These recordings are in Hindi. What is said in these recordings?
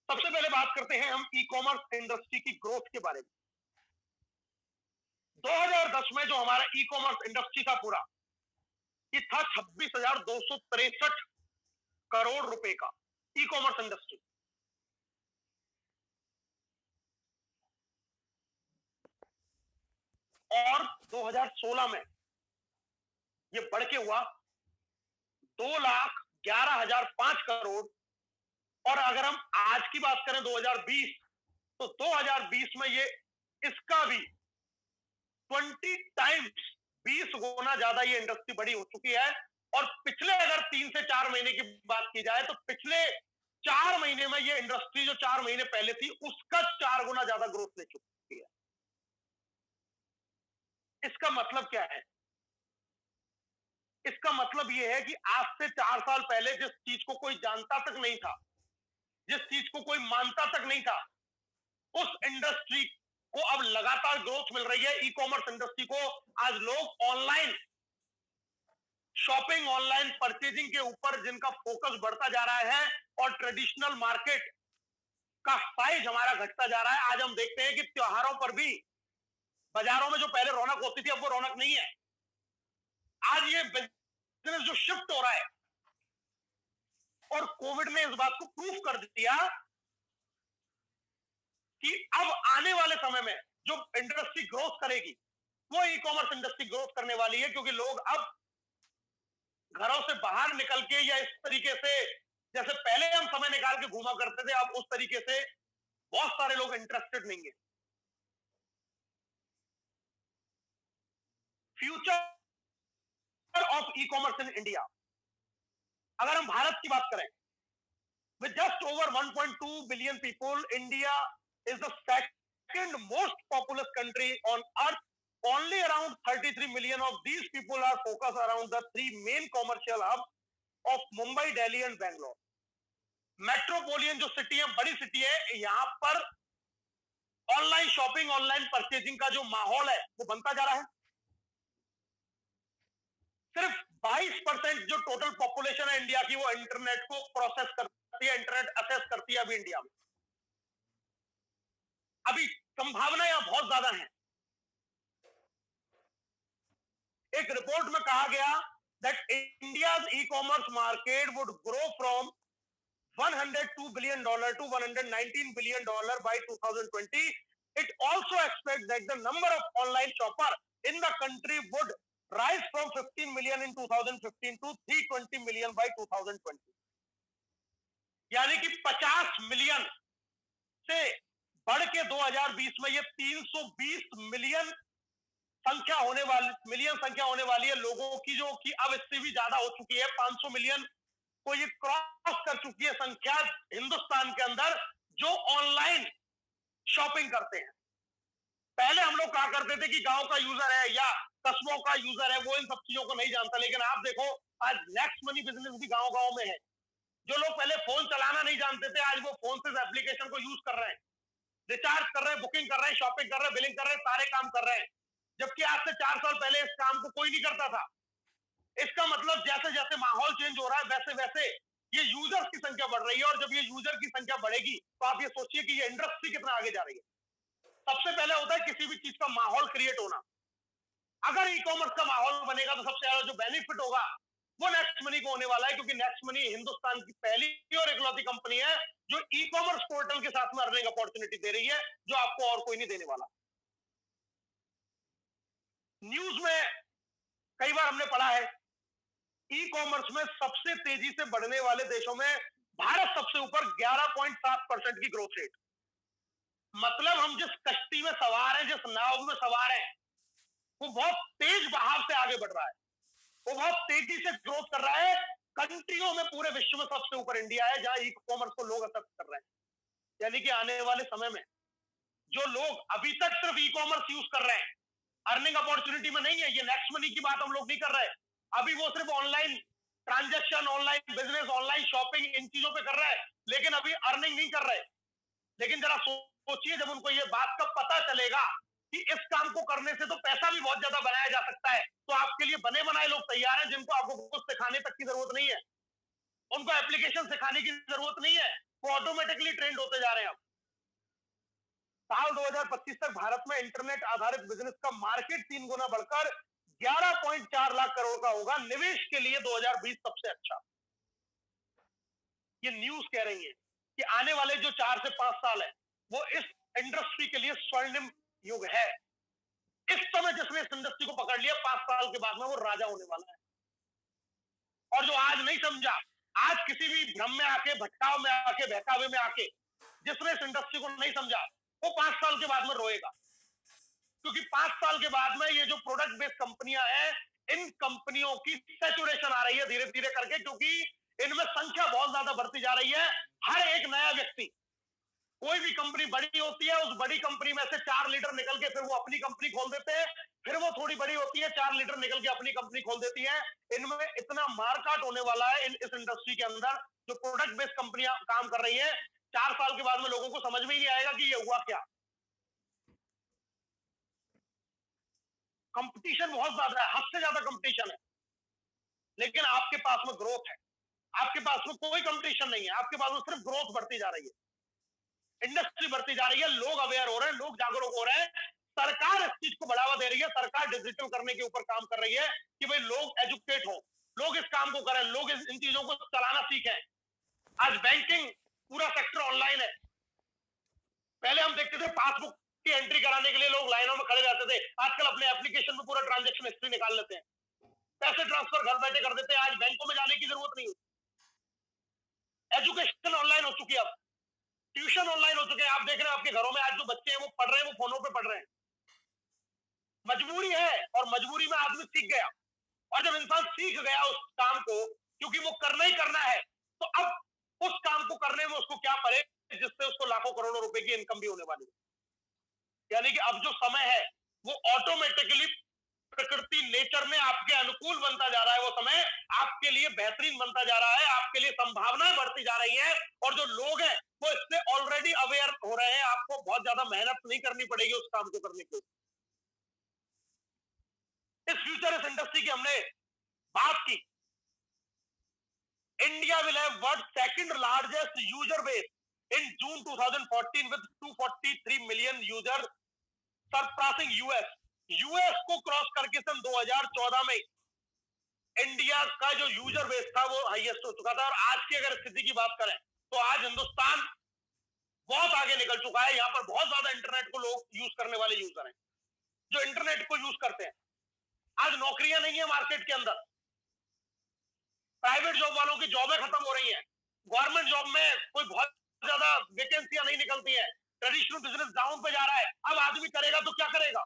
सबसे पहले बात करते हैं हम ई कॉमर्स इंडस्ट्री की ग्रोथ के बारे में। 2010 में जो हमारा ई कॉमर्स इंडस्ट्री था पूरा, ये था 26,263 करोड़ रुपए का ई कॉमर्स इंडस्ट्री। और 2016 में ये बढ़ के हुआ 2,11,005 करोड़। और अगर हम आज की बात करें 2020, तो 2020 में ये इसका भी 20 टाइम्स 20 गुना ज्यादा ये इंडस्ट्री बड़ी हो चुकी है। और पिछले अगर 3 से 4 महीने की बात की जाए तो पिछले 4 महीने में ये इंडस्ट्री जो 4 महीने पहले थी उसका 4 गुना ज्यादा ग्रोथ ले चुकी है। इसका मतलब क्या है? इसका मतलब यह है कि आज से 4 साल पहले जिस चीज को कोई जानता तक नहीं था, जिस चीज को कोई मानता तक नहीं था, उस इंडस्ट्री को अब लगातार ग्रोथ मिल रही है। ई कॉमर्स इंडस्ट्री को आज लोग ऑनलाइन शॉपिंग, ऑनलाइन परचेजिंग के ऊपर जिनका फोकस बढ़ता जा रहा है और ट्रेडिशनल मार्केट का साइज हमारा घटता जा रहा है। आज हम देखते हैं कि त्योहारों पर भी बाजारों में जो पहले रौनक होती थी अब वो रौनक नहीं है। आज ये बिजनेस जो शिफ्ट हो रहा है, और कोविड ने इस बात को प्रूफ कर दिया कि अब आने वाले समय में जो इंडस्ट्री ग्रोथ करेगी वो ई कॉमर्स इंडस्ट्री ग्रोथ करने वाली है, क्योंकि लोग अब घरों से बाहर निकल के या इस तरीके से जैसे पहले हम समय निकाल के घूमा करते थे, अब उस तरीके से बहुत सारे लोग इंटरेस्टेड नहीं है। Future of e commerce in India, अगर हम भारत की बात करें, with just over 1.2 billion people, India is the second most populous country on earth. Only around 33 million of these people are focused around the 3 main commercial hubs of Mumbai, Delhi and Bangalore. Metropolitan जो सिटी है, बड़ी सिटी है, यहां पर ऑनलाइन शॉपिंग, ऑनलाइन परचेजिंग का जो माहौल है वो बनता जा रहा है। सिर्फ 22% जो टोटल पॉपुलेशन है इंडिया की वो इंटरनेट को प्रोसेस करती है, इंटरनेट एक्सेस करती है अभी इंडिया में। अभी संभावना यहां बहुत ज्यादा है। एक रिपोर्ट में कहा गया that India's e commerce market would grow from $102 billion to $119 billion by 2020. It also expects that the number of online shoppers in the country would rise from 15 million in 2015 to 320 million by 2020. यानी कि 50 मिलियन से बढ़ के 2020 में ये 320 मिलियन संख्या होने वाली है लोगों की, जो कि अब इससे भी ज्यादा हो चुकी है। 500 मिलियन को ये क्रॉस कर चुकी है संख्या हिंदुस्तान के अंदर जो ऑनलाइन शॉपिंग करते हैं। पहले हम लोग कहा करते थे कि गांव का यूजर है या कस्बों का यूजर है, वो इन सब चीजों को नहीं जानता, लेकिन आप देखो आज नेक्स्ट मनी बिजनेस भी गांव गांव में है। जो लोग पहले फोन चलाना नहीं जानते थे, आज वो फोन से एप्लीकेशन को यूज कर रहे हैं, रिचार्ज कर रहे हैं, बुकिंग कर रहे हैं, शॉपिंग कर रहे हैं, बिलिंग कर रहे हैं, सारे काम कर रहे हैं। जबकि आज से 4 साल पहले इस काम को कोई नहीं करता था। इसका मतलब जैसे जैसे माहौल चेंज हो रहा है वैसे वैसे ये यूजर्स की संख्या बढ़ रही है, और जब ये यूजर की संख्या बढ़ेगी तो आप ये सोचिए कि ये इंडस्ट्री कितना आगे जा रही है। सबसे पहले होता है किसी भी चीज का माहौल क्रिएट होना। अगर ई कॉमर्स का माहौल बनेगा तो सबसे ज्यादा जो बेनिफिट होगा वो नेक्स्ट मनी को होने वाला है, क्योंकि नेक्स्ट मनी हिंदुस्तान की पहली और इकलौती कंपनी है जो ई कॉमर्स पोर्टल के साथ में अर्निंग अपॉर्चुनिटी दे रही है, जो आपको और कोई नहीं देने वाला। न्यूज में कई बार हमने पढ़ा है ई कॉमर्स में सबसे तेजी से बढ़ने वाले देशों में भारत सबसे ऊपर 11.7% की ग्रोथ रेट। मतलब हम जिस कश्ती में सवार हैं, जिस नाव में सवार हैं, वो बहुत तेज बहाव से आगे बढ़ रहा है, वो बहुत तेजी से ग्रोथ कर रहा है। कंट्रियों में पूरे विश्व में सबसे ऊपर इंडिया है जहां ई कॉमर्स को लोग एक्सेप्ट कर रहे हैं। यानी कि आने वाले समय में जो लोग अभी तक सिर्फ ई कॉमर्स यूज कर रहे हैं, अर्निंग अपॉर्चुनिटी में नहीं है, ये नेक्स्ट मनी की बात हम लोग नहीं कर रहे हैं, अभी वो सिर्फ online transaction, online business, online shopping, इन चीजों पे कर रहा है, लेकिन अभी अर्निंग नहीं कर रहे। लेकिन जरा सोचिए, जब उनको ये बात का पता चलेगा कि इस काम को करने से तो पैसा भी बहुत ज्यादा बनाया जा सकता है, तो आपके लिए बने बनाए लोग तैयार हैं जिनको आपको कुछ सिखाने तक की जरूरत नहीं है। उनको एप्लीकेशन सिखाने की जरूरत नहीं है, वो ऑटोमेटिकली ट्रेंड होते जा रहे हैं। अब साल 2025 तक भारत में इंटरनेट आधारित बिजनेस का मार्केट 3 गुना बढ़कर 11.4 लाख करोड़ का होगा। निवेश के लिए 2020 सबसे अच्छा। ये न्यूज कह रही है कि आने वाले जो 4 से 5 साल है वो इस इंडस्ट्री के लिए स्वर्णिम युग है। इस समय जिसने इस इंडस्ट्री को पकड़ लिया, 5 साल के बाद में वो राजा होने वाला है। और जो आज नहीं समझा, आज किसी भी भ्रम में आके, भटकाव में आके, बहकावे में आके जिसने इस इंडस्ट्री को नहीं समझा, वो 5 साल के बाद में रोएगा। क्योंकि 5 साल के बाद में ये जो प्रोडक्ट बेस्ड कंपनियां हैं, इन कंपनियों की सैचुरेशन आ रही है धीरे धीरे करके, क्योंकि इनमें संख्या बहुत ज्यादा बढ़ती जा रही है। हर एक नया व्यक्ति, कोई भी कंपनी बड़ी होती है, उस बड़ी कंपनी में से 4 लीडर निकल के फिर वो अपनी कंपनी खोल देते हैं, फिर वो थोड़ी बड़ी होती है, 4 लीडर निकल के अपनी कंपनी खोल देती है। इनमें इतना मारकाट होने वाला है इस इंडस्ट्री के अंदर, जो प्रोडक्ट बेस्ड कंपनियां काम कर रही है, 4 साल के बाद में लोगों को समझ में ही नहीं आएगा कि ये हुआ क्या। कंपटीशन बहुत ज्यादा है, हद से ज्यादा कंपटीशन है, लेकिन आपके पास में ग्रोथ है। आपके पास में कोई कंपटीशन नहीं है, आपके पास में सिर्फ ग्रोथ बढ़ती जा रही है, इंडस्ट्री बढ़ती जा रही है, लोग अवेयर हो रहे हैं, लोग जागरूक हो रहे हैं। सरकार इस चीज को बढ़ावा दे रही है, सरकार डिजिटल करने के ऊपर काम कर रही है कि भाई लोग एजुकेट हो, लोग इस काम को करें, लोग इन चीजों को चलाना सीखें। आज बैंकिंग पूरा सेक्टर ऑनलाइन है। पहले हम देखते थे पासबुक की एंट्री कराने के लिए लोग लाइनों में खड़े रहते थे, आजकल अपने एप्लीकेशन में पूरा ट्रांजेक्शन हिस्ट्री निकाल लेते हैं, पैसे ट्रांसफर घर बैठे कर देते हैं, आज बैंकों में जाने की जरूरत नहीं है। एजुकेशन ऑनलाइन हो चुकी है, अब ट्यूशन ऑनलाइन हो चुके हैं। आप देख रहे हैं आपके घरों में आज जो बच्चे हैं वो पढ़ रहे हैं, वो फोनों पे पढ़ रहे हैं। मजबूरी है, और मजबूरी में आदमी सीख गया, और जब इंसान सीख गया उस काम को, क्योंकि वो करना ही करना है, तो अब उस काम को करने में उसको क्या पड़े जिससे उसको लाखों करोड़ों रुपए की इनकम भी होने वाली है। यानी कि अब जो समय है वो ऑटोमेटिकली प्रकृति नेचर में आपके अनुकूल बनता जा रहा है, वो समय आपके लिए बेहतरीन बनता जा रहा है, आपके लिए संभावनाएं बढ़ती जा रही है, और जो लोग हैं वो इससे ऑलरेडी अवेयर हो रहे हैं। आपको बहुत ज्यादा मेहनत नहीं करनी पड़ेगी उस काम को करने के लिए। इस फ्यूचर इस इंडस्ट्री की हमने बात की। India will have world second largest user base in June 2014 with 243 million user, surpassing US. US को क्रॉस करके सन 2014 में इंडिया का जो यूजर बेस था वो हाईएस्ट हो चुका था। और आज की अगर स्थिति की बात करें तो आज हिंदुस्तान बहुत आगे निकल चुका है। यहाँ पर बहुत ज्यादा इंटरनेट को लोग यूज करने वाले यूजर हैं, जो इंटरनेट को यूज करते हैं। आज नौकरियां नहीं है मार्केट के अंदर, प्राइवेट जॉब वालों की जॉबें खत्म हो रही हैं, गवर्नमेंट जॉब में कोई बहुत ज्यादा वैकेंसियां नहीं निकलती है, ट्रेडिशनल बिजनेस डाउन पे जा रहा है। अब आदमी करेगा तो क्या करेगा?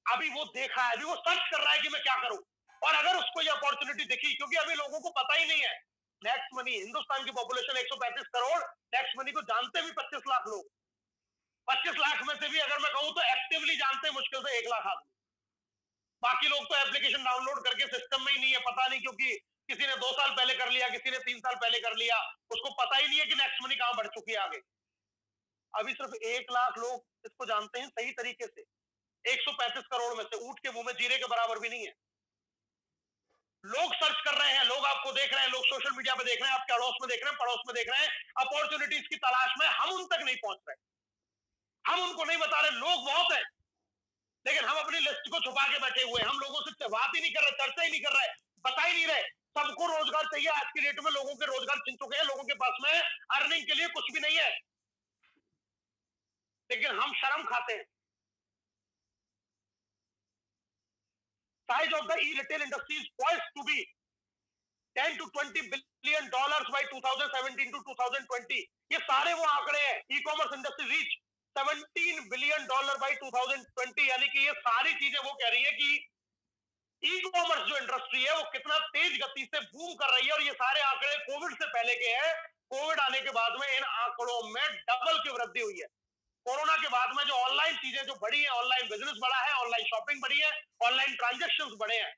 अभी वो देखा है, अभी वो सर्च कर रहा है कि मैं क्या करूं, और अगर उसको ये अपॉर्चुनिटी दिखी, क्योंकि अभी लोगों को पता ही नहीं है नेक्स्ट मनी। हिंदुस्तान की पॉपुलेशन 135 करोड़, नेक्स्ट मनी को जानते भी 25 लाख लोग। 25 लाख में से भी अगर मैं कहूं तो एक्टिवली जानते मुश्किल से 1 लाख आदमी। बाकी लोग तो एप्लीकेशन डाउनलोड करके सिस्टम में ही नहीं है, पता नहीं, क्योंकि किसी ने 2 साल पहले कर लिया, किसी ने 3 साल पहले कर लिया, उसको पता ही नहीं है कि नेक्स्ट मनी कहां बढ़ चुकी है आगे। अभी सिर्फ 1 लाख लोग इसको जानते हैं सही तरीके से। 135 करोड़ में से ऊंट के मुंह में जीरे के बराबर भी नहीं है। लोग सर्च कर रहे हैं, लोग आपको देख रहे हैं, लोग सोशल मीडिया पे देख रहे हैं, आपके अड़ोस में देख रहे हैं, पड़ोस में देख रहे हैं, अपॉर्चुनिटीज की तलाश में। हम उन तक नहीं पहुंच रहे, हम उनको नहीं बता रहे। लोग बहुत है, लेकिन हम अपनी लिस्ट को छुपा के बैठे हुए हैं। हम लोगों से बात ही नहीं कर रहे, चर्चा ही नहीं कर रहे, बता ही नहीं रहे। सबको रोजगार चाहिए। आज की डेट में लोगों के रोजगार छिन चुके हैं, लोगों के पास में अर्निंग के लिए कुछ भी नहीं है, लेकिन हम शर्म खाते हैं। Size of the e-retail industry is poised to be 10 to 20 billion dollars by 2017 to 2020। ये सारे वो आंकड़े हैं। E-commerce industry reach 17 billion dollar by 2020। यानी कि ये सारी चीजें वो कह रही है कि ई-कॉमर्स जो इंडस्ट्री है वो कितना तेज गति से बूम कर रही है। और ये सारे आंकड़े कोविड से पहले के हैं। कोविड आने के बाद में इन आंकड़ों में डबल की वृद्धि हुई है। कोरोना के बाद में जो ऑनलाइन चीजें जो बढ़ी है, ऑनलाइन बिजनेस बढ़ा है, ऑनलाइन शॉपिंग बढ़ी है, ऑनलाइन ट्रांजेक्शन्स बढ़े हैं,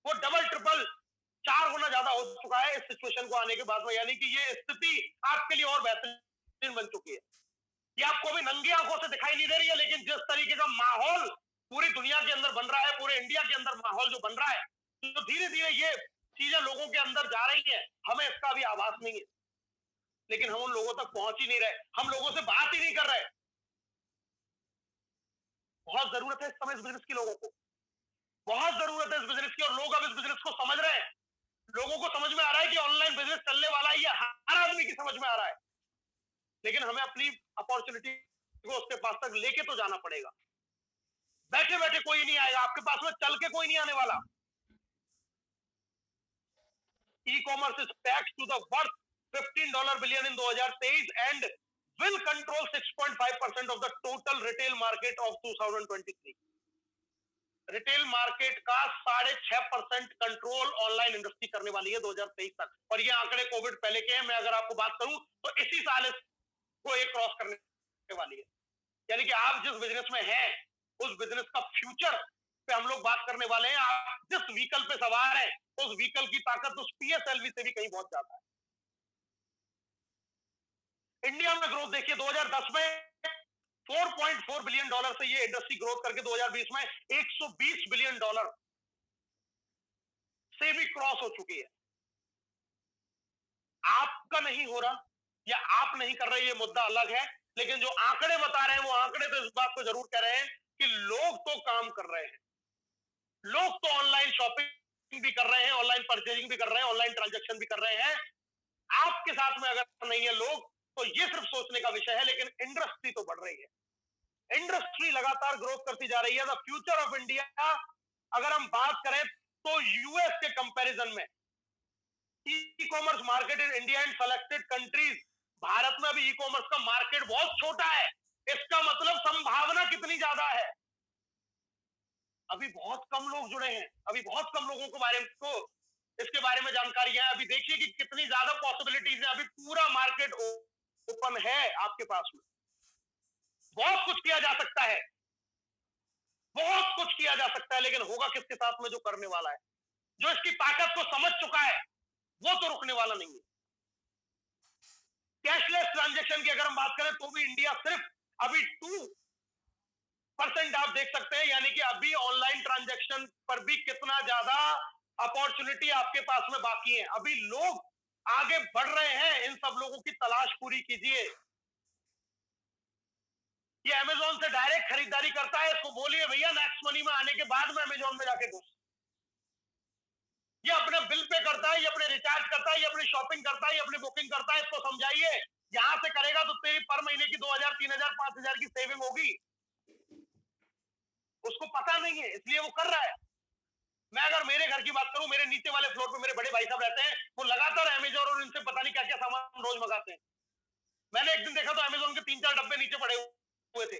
वो डबल ट्रिपल 4 गुना ज्यादा हो चुका है इस सिचुएशन को आने के बाद में। यानी कि ये स्थिति आपके लिए और बेहतरीन बन चुकी है। ये आपको अभी नंगी आंखों से दिखाई नहीं दे रही है, लेकिन जिस तरीके का माहौल पूरी दुनिया के अंदर बन रहा है, पूरे इंडिया के अंदर माहौल जो बन रहा है, तो धीरे धीरे ये चीजें लोगों के अंदर जा रही है, हमें इसका भी आभास नहीं है, लेकिन हम उन लोगों तक पहुंच ही नहीं रहे, हम लोगों से बात ही नहीं कर रहे। बहुत जरूरत है इस समय इस बिजनेस की, लोगों को बहुत जरूरत है इस बिजनेस की, और लोग अब इस बिजनेस को समझ रहे हैं। लोगों को समझ में आ रहा है कि ऑनलाइन बिजनेस चलने वाला है, ये हर आदमी की समझ में आ रहा है, लेकिन हमें अपनी अपॉर्चुनिटी को उसके पास तक लेके तो जाना पड़ेगा। बैठे बैठे कोई नहीं आएगा आपके पास में, चल के कोई नहीं आने वाला। E-commerce is packed to the worth $15 billion in 2023 and will control 6.5% of the total retail market of 2023. Retail market का 6.5% कंट्रोल ऑनलाइन इंडस्ट्री करने वाली है 2023 तक, और ये आंकड़े कोविड पहले के हैं। मैं अगर आपको बात करूं तो इसी साल इसको एक क्रॉस करने वाली है। यानी कि आप जिस बिजनेस में हैं उस बिजनेस का फ्यूचर पे हम लोग बात करने वाले हैं। आप जिस व्हीकल पे सवार हैं उस व्हीकल की ताकत उस पीएसएलवी से भी कहीं बहुत ज्यादा है। इंडिया में ग्रोथ देखिए, 2010 में $4.4 बिलियन से ये इंडस्ट्री ग्रोथ करके 2020 में $120 बिलियन से भी क्रॉस हो चुकी है। आपका नहीं हो रहा या आप नहीं कर रहे, ये मुद्दा अलग है, लेकिन जो आंकड़े बता रहे हैं वो आंकड़े तो इस बात को जरूर कह रहे हैं कि लोग तो काम कर रहे हैं, लोग तो ऑनलाइन शॉपिंग भी कर रहे हैं, ऑनलाइन परचेजिंग भी कर रहे हैं, ऑनलाइन ट्रांजैक्शन भी कर रहे हैं। आपके साथ में अगर नहीं है लोग तो ये सिर्फ सोचने का विषय है, लेकिन इंडस्ट्री तो बढ़ रही है, इंडस्ट्री लगातार ग्रोथ करती जा रही है। द फ्यूचर ऑफ इंडिया अगर हम बात करें तो यूएस के कंपैरिजन में e commerce market in India and selected countries, Bharat में अभी ई कॉमर्स का मार्केट बहुत छोटा है। इसका मतलब संभावना कितनी ज्यादा है, अभी बहुत कम लोग जुड़े हैं, अभी बहुत कम लोगों को इसके बारे में जानकारी है। अभी देखिए कि कितनी ज्यादा पॉसिबिलिटीज है, अभी पूरा मार्केट ओपन है आपके पास में, बहुत कुछ किया जा सकता है, बहुत कुछ किया जा सकता है, लेकिन होगा किसके साथ में, जो करने वाला है, जो इसकी ताकत को समझ चुका है, वो तो रुकने वाला नहीं है। कैशलेस ट्रांजैक्शन की अगर हम बात करें तो भी इंडिया सिर्फ अभी 2% आप देख सकते हैं, यानी कि अभी ऑनलाइन ट्रांजैक्शन पर भी कितना ज्यादा अपॉर्चुनिटी आपके पास में बाकी है। अभी लोग आगे बढ़ रहे हैं, इन सब लोगों की तलाश पूरी कीजिए। ये अमेजोन से डायरेक्ट खरीदारी करता है, इसको बोलिए भैया नेक्स्ट मनी में आने के बाद में अमेजोन में जाके घुस। ये अपने बिल पे करता है, ये अपने रिचार्ज करता है, ये अपनी शॉपिंग करता है, ये अपनी बुकिंग करता है, इसको समझाइए यहां से करेगा तो तेरी पर महीने की 2000, 3000, 5000 की सेविंग होगी। उसको पता नहीं है, इसलिए वो कर रहा है। मैं अगर मेरे घर की बात करूं, मेरे नीचे वाले फ्लोर पे मेरे बड़े भाई साहब रहते हैं, वो लगातार अमेजोन और इनसे पता नहीं क्या क्या सामान रोज मंगाते हैं। मैंने एक दिन देखा तो अमेजोन के 3-4 डब्बे नीचे पड़े हुए थे।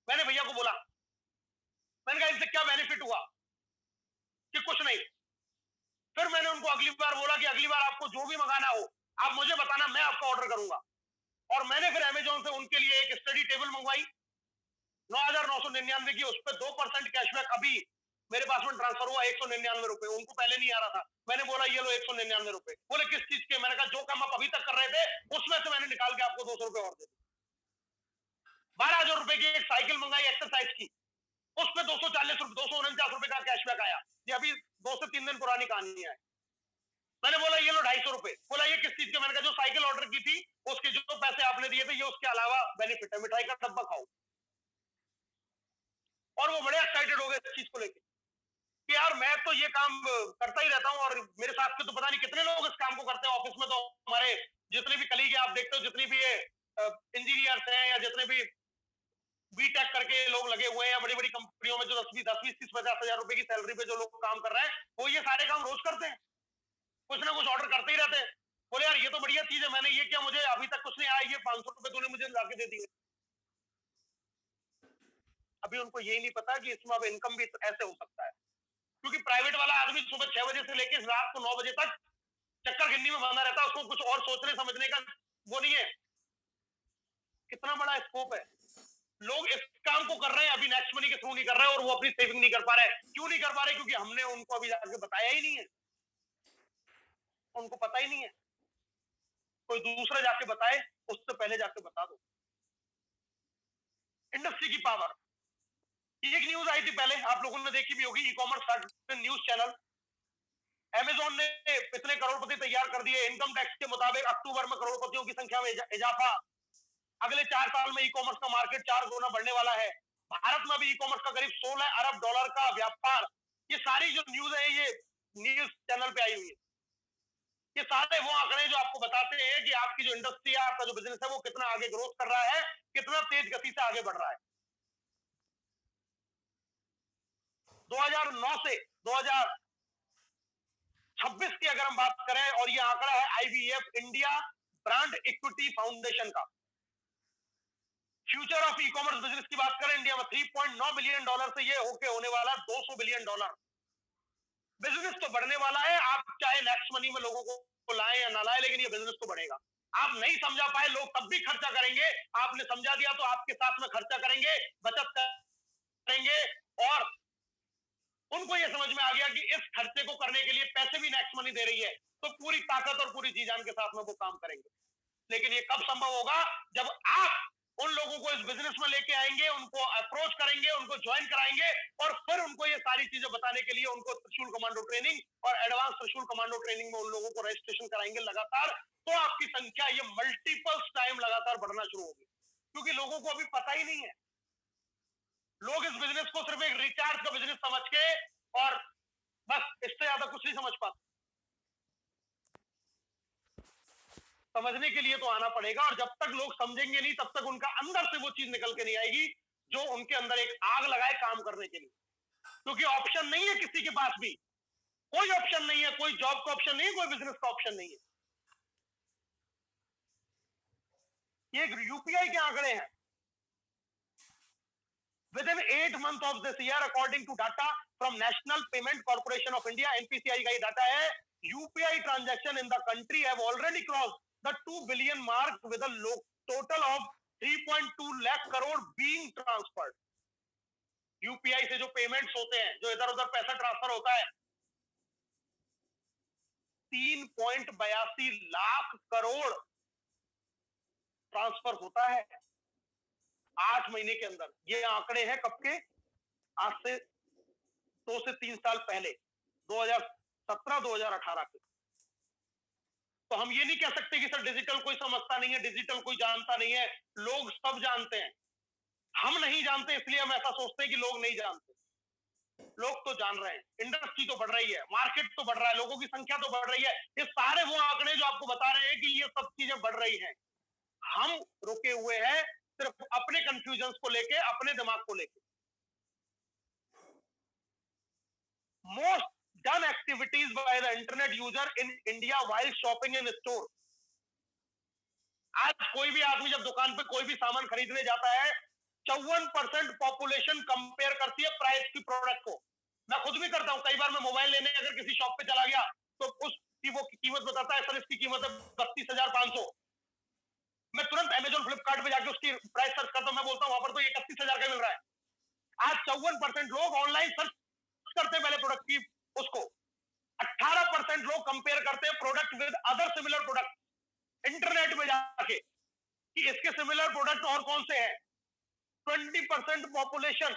मैंने भैया को बोला, मैंने कहा इनसे क्या बेनिफिट हुआ, कि कुछ नहीं। फिर मैंने उनको अगली बार बोला कि अगली बार आपको जो भी मंगाना हो आप मुझे बताना, मैं आपको ऑर्डर करूंगा। और मैंने फिर अमेजोन से उनके लिए एक स्टडी टेबल मंगवाई 9,999 की, उस पर 2% कैशबैक अभी मेरे पास में ट्रांसफर हुआ 199 रुपए, उनको पहले नहीं आ रहा था। मैंने बोला ये लो 199 रुपए, बोले किस चीज के, मैंने कहा जो काम आप अभी तक कर रहे थे उसमें से मैंने निकाल के आपको 200 रुपए और दे दिए। 12,000 रुपए की एक साइकिल मंगाई एक्सरसाइज की, उस पर 240 रुपए, 249 रुपए का कैशबैक आया। ये अभी 2 से 3 दिन पुरानी कहानी है। मैंने बोला ये लो 250 रुपए, बोला ये किस चीज के, मैंने कहा जो साइकिल ऑर्डर की थी उसके जो पैसे आपने दिए थे, ये उसके अलावा बेनिफिट है, मिठाई का डब्बा खाओ। और वो बड़े एक्साइटेड हो गए इस चीज को लेकर कि यार मैं तो ये काम करता ही रहता हूँ, और मेरे साथ के तो पता नहीं कितने लोग इस काम को करते हैं। ऑफिस में तो हमारे जितने भी कलीग हैं आप देखते हो, जितनी भी ये इंजीनियर्स हैं या जितने भी बीटेक करके लोग लगे हुए हैं, या बड़ी बड़ी कंपनियों में जो 10-20, 30-50 हजार रुपए की सैलरी पे जो लोग काम कर रहे हैं, वो ये सारे काम रोज करते हैं, कुछ ना कुछ ऑर्डर करते ही रहते हैं। बोले यार ये तो बढ़िया चीज है, मैंने ये किया, मुझे अभी तक कुछ नहीं आया, ये 500 रुपए तूने मुझे लाके दे दिए। अभी उनको यही नहीं पता कि इसमें अब इनकम भी ऐसे हो सकता है, क्योंकि प्राइवेट वाला आदमी सुबह 6 बजे से लेकर रात को 9 बजे तक चक्कर गिननी में बंधा रहता है, उसको कुछ और सोचने समझने का वो नहीं है। कितना बड़ा स्कोप है, लोग इस काम को कर रहे हैं, अभी नेक्स्ट मनी के थ्रू नहीं कर रहे हैं, और वो अपनी सेविंग नहीं कर पा रहे। क्यों नहीं कर पा रहे, क्योंकि हमने उनको अभी जाके बताया ही नहीं है, उनको पता ही नहीं है। कोई दूसरा जाके बताए, उससे पहले जाके बता दो। इंडस्ट्री की पावर, एक न्यूज आई थी पहले, आप लोगों ने देखी भी होगी, e commerce news channel, Amazon ने इतने करोड़पति तैयार कर दिए, इनकम टैक्स के मुताबिक अक्टूबर में करोड़पतियों की संख्या में इजाफा, अगले 4 साल में ई कॉमर्स का मार्केट 4 गुना बढ़ने वाला है, भारत में भी ई कॉमर्स का करीब 16 अरब डॉलर का व्यापार। ये सारी जो न्यूज है ये न्यूज चैनल पे आई हुई है। ये सारे वो आंकड़े जो आपको बताते हैं कि आपकी जो इंडस्ट्री है, आपका जो बिजनेस है, वो कितना आगे ग्रोथ कर रहा है, कितना तेज गति से आगे बढ़ रहा है। 2009 से 2026 की अगर हम बात करें, और ये आंकड़ा है IBF India brand equity foundation का, future of e commerce business की बात करें इंडिया में 3.9 बिलियन डॉलर से ये होके होने वाला 200 बिलियन डॉलर। बिजनेस तो बढ़ने वाला है, आप चाहे नेक्स्ट मनी में लोगों को लाए या ना लाए, लेकिन ये बिजनेस तो बढ़ेगा। आप नहीं समझा पाए, लोग तब भी खर्चा करेंगे, आपने समझा दिया तो आपके साथ में खर्चा करेंगे, बचत करेंगे, और उनको ये समझ में आ गया कि इस खर्चे को करने के लिए पैसे भी नेक्स्ट मनी दे रही है, तो पूरी ताकत और पूरी जी जान के साथ में वो काम करेंगे। लेकिन ये कब संभव होगा? जब आप उन लोगों को इस बिजनेस में लेके आएंगे, उनको अप्रोच करेंगे, उनको ज्वाइन कराएंगे, और फिर उनको ये सारी चीजें बताने के लिए उनको त्रिशूल कमांडो ट्रेनिंग और एडवांस त्रिशूल कमांडो ट्रेनिंग में उन लोगों को रजिस्ट्रेशन कराएंगे लगातार, तो आपकी संख्या ये मल्टीपल्स टाइम लगातार बढ़ना शुरू होगी। क्योंकि लोगों को अभी पता ही नहीं है, लोग इस बिजनेस को सिर्फ एक रिचार्ज का बिजनेस समझ के, और बस इससे ज्यादा कुछ नहीं समझ पाते। समझने के लिए तो आना पड़ेगा, और जब तक लोग समझेंगे नहीं, तब तक उनका अंदर से वो चीज निकल के नहीं आएगी जो उनके अंदर एक आग लगाए काम करने के लिए। क्योंकि ऑप्शन नहीं है किसी के पास भी, कोई ऑप्शन नहीं है, कोई जॉब का ऑप्शन नहीं है, कोई बिजनेस का ऑप्शन नहीं है। ये यूपीआई के आंकड़े हैं। Within 8 months of this year, according to data from National Payment Corporation of India, NPCI का ये डाटा है, UPI transaction in the country have already crossed the 2 billion mark with a total of 3.2 lakh crore being transferred. UPI से जो पेमेंट्स होते हैं, जो इधर उधर पैसा ट्रांसफर होता है, 3.82 लाख करोड़ ट्रांसफर होता है 8 महीने के अंदर। ये आंकड़े हैं कब के? आज से 2 से 3 साल पहले, 2017-2018 के। तो हम ये नहीं कह सकते कि सर डिजिटल कोई समझता नहीं है, डिजिटल कोई जानता नहीं है। लोग सब जानते हैं, हम नहीं जानते, इसलिए हम ऐसा सोचते हैं कि लोग नहीं जानते। लोग तो जान रहे हैं, इंडस्ट्री तो बढ़ रही है, मार्केट तो बढ़ रहा है, लोगों की संख्या तो बढ़ रही है। ये सारे वो आंकड़े जो आपको बता रहे हैं कि ये सब चीजें बढ़ रही हैं। हम रुके हुए हैं सिर्फ अपने कंफ्यूजन को लेके, अपने दिमाग को लेके। Most done activities by the internet user in India while shopping in store. आज कोई भी आदमी जब दुकान पे कोई भी सामान खरीदने जाता है, 54% पॉपुलेशन कंपेयर करती है प्राइस की प्रोडक्ट को। मैं खुद भी करता हूं, कई बार मैं मोबाइल लेने अगर किसी शॉप पे चला गया तो उसकी वो कीमत बताता है, सर इसकी कीमत है 32,500। मैं तुरंत अमेजोन फ्लिपकार्ट पे जाके उसकी प्राइस सर्च करता हूं, मैं बोलता हूं वहां पर तो 31,000 का मिल रहा है। आज 54% लोग ऑनलाइन सर्च करते हैं पहले प्रोडक्ट की उसको। 18% लोग कंपेयर करते हैं product with other similar product internet में जाके कि इसके सिमिलर प्रोडक्ट और कौन से हैं। 20% पॉपुलेशन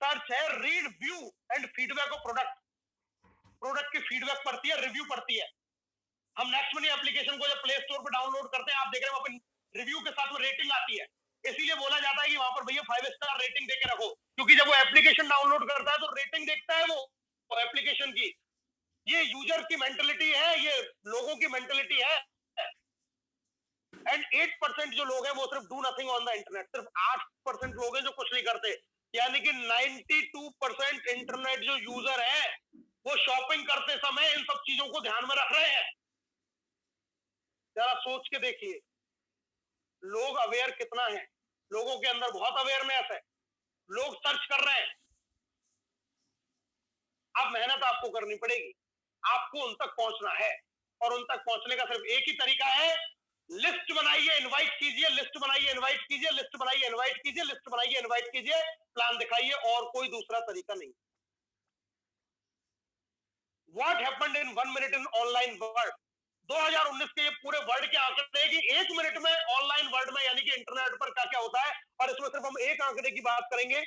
सर्च है read view and feedback of product. Product की फीडबैक पढ़ती है, रिव्यू पढ़ती है। हम नेक्स्ट मनी एप्लीकेशन को जब प्ले स्टोर पर डाउनलोड करते हैं, आप देख रहे हैं वहां पर रिव्यू के साथ में रेटिंग आती है। इसीलिए बोला जाता है कि वहां पर भैया 5 स्टार रेटिंग देके रखो, क्योंकि जब वो एप्लीकेशन डाउनलोड करता है तो रेटिंग देखता है वो एप्लीकेशन की। ये यूजर की मेंटेलिटी है, ये लोगों की मेंटेलिटी है। एंड 8% जो लोग हैं वो सिर्फ do nothing on the internet. सिर्फ 8% लोग हैं जो कुछ नहीं करते, यानी कि 92% इंटरनेट जो यूजर है वो शॉपिंग करते समय इन सब चीजों को ध्यान में रख रहे हैं। जरा सोच के देखिए, लोग अवेयर कितना है, लोगों के अंदर बहुत अवेयरनेस है, लोग सर्च कर रहे हैं। अब मेहनत आपको करनी पड़ेगी, आपको उन तक पहुंचना है, और उन तक पहुंचने का सिर्फ एक ही तरीका है, लिस्ट बनाइए, इनवाइट कीजिए, लिस्ट बनाइए, इनवाइट कीजिए, लिस्ट बनाइए, इनवाइट कीजिए, लिस्ट बनाइए, इनवाइट कीजिए, प्लान दिखाइए, और कोई दूसरा तरीका नहीं। What happened in 1 minute in online world. 2019 के ये पूरे वर्ल्ड के आंकड़े कि 1 मिनट में ऑनलाइन वर्ल्ड में, यानी कि इंटरनेट पर क्या क्या होता है। और इसमें सिर्फ हम एक आंकड़े की बात करेंगे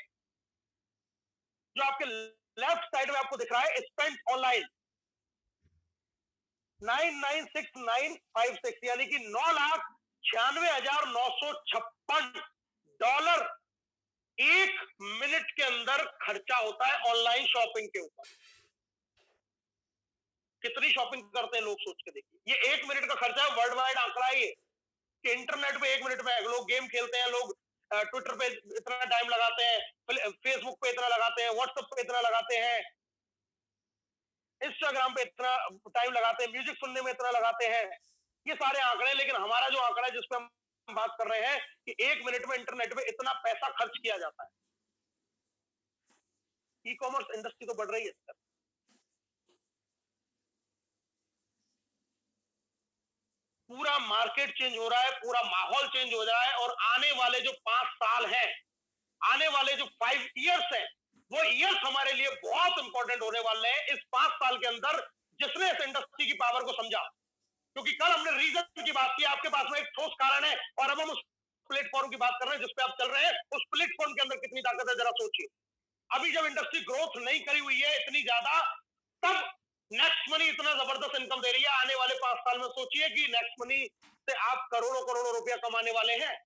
जो आपके लेफ्ट साइड में आपको दिख रहा है, स्पेंट ऑनलाइन। $996,956 यानी कि $9,96,956 एक मिनट के अंदर खर्चा होता है ऑनलाइन शॉपिंग के ऊपर। कितनी शॉपिंग करते हैं लोग, सोच के देखिए। ये एक मिनट का खर्चा है, वर्ल्ड वाइड आंकड़ा है ये, कि इंटरनेट पे एक मिनट में लोग गेम खेलते हैं, लोग ट्विटर पे इतना टाइम लगाते हैं, फेसबुक पे इतना लगाते हैं, व्हाट्सएप पे इतना लगाते हैं, इंस्टाग्राम पे इतना टाइम लगाते हैं, म्यूजिक सुनने में इतना लगाते हैं। ये सारे आंकड़े, लेकिन हमारा जो आंकड़ा है जिस पे हम बात कर रहे हैं कि एक मिनट में इंटरनेट पे इतना पैसा खर्च किया जाता है। ई कॉमर्स इंडस्ट्री तो बढ़ रही है सर। पूरा मार्केट चेंज हो रहा है, पूरा माहौल चेंज हो रहा है, और आने वाले जो 5 साल हैं, आने वाले जो 5 इयर्स हैं, वो इयर्स हमारे लिए बहुत इंपॉर्टेंट होने वाले हैं। इस 5 साल के अंदर जिसने इस इंडस्ट्री की पावर को समझा, क्योंकि कल हमने रीजन की बात की, आपके पास में एक ठोस कारण है, और अब हम उस प्लेटफॉर्म की बात कर रहे हैं जिस पे आप चल रहे हैं। उस प्लेटफॉर्म के अंदर कितनी ताकत है, जरा सोचिए। अभी जब इंडस्ट्री ग्रोथ नहीं करी हुई है इतनी ज्यादा, तब नेक्स्ट मनी इतना जबरदस्त इनकम दे रही है। आने वाले 5 साल में सोचिए कि नेक्स्ट मनी से आप करोड़ों करोड़ों रुपया कमाने वाले हैं।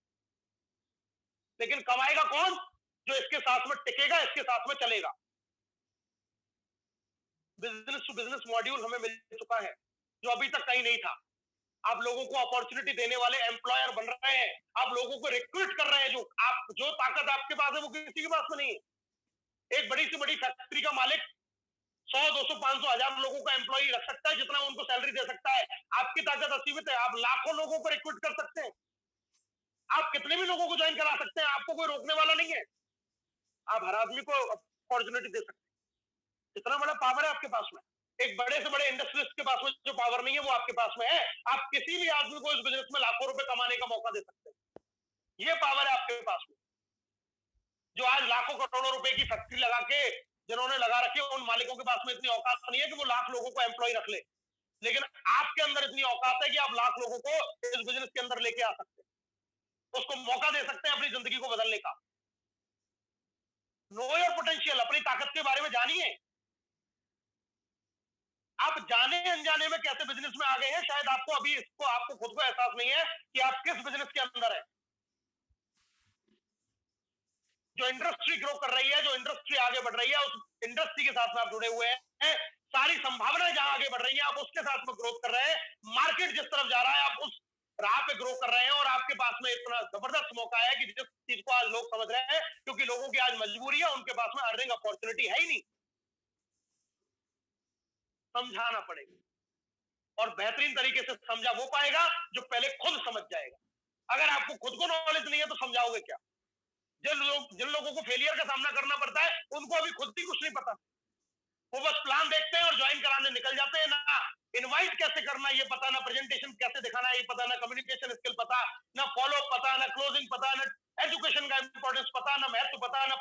लेकिन कमाएगा कौन? जो इसके साथ में टिकेगा, इसके साथ में चलेगा। बिजनेस टू बिजनेस मॉड्यूल हमें मिल चुका है, जो अभी तक कहीं नहीं था। आप लोगों को अपॉर्चुनिटी देने वाले एम्प्लॉयर बन रहे हैं, आप लोगों को रिक्रूट कर रहे हैं। जो ताकत आपके पास है वो किसी के पास में नहीं है। एक बड़ी से बड़ी फैक्ट्री का मालिक 100, 200, 500, 1000 लोगों का एम्प्लॉय रख सकता है, जितना उनको सैलरी दे सकता है। आपकी ताकत असीमित है, आप लाखों लोगों को रिक्रूट कर सकते हैं, आप कितने भी लोगों को ज्वाइन करा सकते हैं, आपको कोई रोकने वाला नहीं है। आप हर आदमी को अपॉर्चुनिटी दे सकते हैं। इतना बड़ा पावर है आपके पास में। एक बड़े से बड़े इंडस्ट्रियलिस्ट के पास में जो पावर नहीं है वो आपके पास में है। आप किसी भी आदमी को इस बिजनेस में लाखों रुपए कमाने का मौका दे सकते हैं। ये पावर है आपके पास में। जो आज लाखों करोड़ों रुपए की फैक्ट्री लगा के जिन्होंने लगा रखी है, उन मालिकों के पास में इतनी औकात नहीं है कि वो लाख लोगों को एम्प्लॉय रख ले। लेकिन आपके अंदर इतनी औकात है कि आप लाख लोगों को इस बिजनेस के अंदर लेके आ सकते हैं, उसको मौका दे सकते हैं अपनी जिंदगी को बदलने का। नो योर पोटेंशियल, अपनी ताकत के बारे में जानिए। आप जाने अनजाने में कैसे बिजनेस में आ गए हैं, शायद आपको अभी आपको खुद को एहसास नहीं है कि आप किस बिजनेस के अंदर है। जो इंडस्ट्री ग्रो कर रही है, जो इंडस्ट्री आगे बढ़ रही है, उस इंडस्ट्री के साथ में आप जुड़े हुए हैं। सारी संभावनाएं जहां आगे बढ़ रही है, आप उसके साथ में ग्रोथ कर रहे हैं। मार्केट जिस तरफ जा रहा है, आप उस राह पे ग्रो कर रहे हैं, और आपके पास में इतना जबरदस्त मौका है कि जिस चीज को आज लोग समझ रहे हैं, क्योंकि लोगों की आज मजबूरी है, उनके पास में अर्निंग अपॉर्चुनिटी है ही नहीं। समझाना पड़ेगा, और बेहतरीन तरीके से समझा वो पाएगा जो पहले खुद समझ जाएगा। अगर आपको खुद को नॉलेज नहीं है तो समझाओगे क्या? जिन लोगों को फेलियर का सामना करना पड़ता है, उनको अभी खुद ही कुछ नहीं पता। वो बस प्लान देखते हैं और ज्वाइन कराने निकल जाते हैं। ना इनवाइट कैसे करना ये पता, ना प्रेजेंटेशन कैसे दिखाना ये पता, ना कम्युनिकेशन स्किल पता, ना फॉलो पता, ना क्लोजिंग पता, ना एजुकेशन का इंपॉर्टेंस पता, ना महत्व पता, ना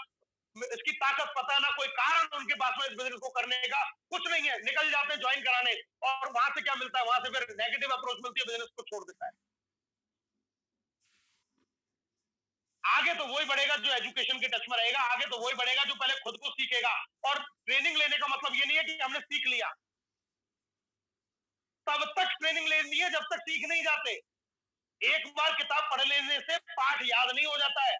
इसकी ताकत पता, ना कोई कारण उनके पास में इस बिजनेस को करने का कुछ नहीं है। निकल जाते हैं ज्वाइन कराने, और वहां से क्या मिलता है? वहां से फिर नेगेटिव अप्रोच मिलती है, बिजनेस को छोड़ देता है। आगे तो वही बढ़ेगा जो एजुकेशन के टच में रहेगा, आगे तो वही बढ़ेगा जो पहले खुद को सीखेगा। और ट्रेनिंग लेने का मतलब ये नहीं है कि हमने सीख लिया, तब तक ट्रेनिंग लेनी है जब तक सीख नहीं जाते। एक बार किताब पढ़ लेने से पाठ याद नहीं हो जाता है।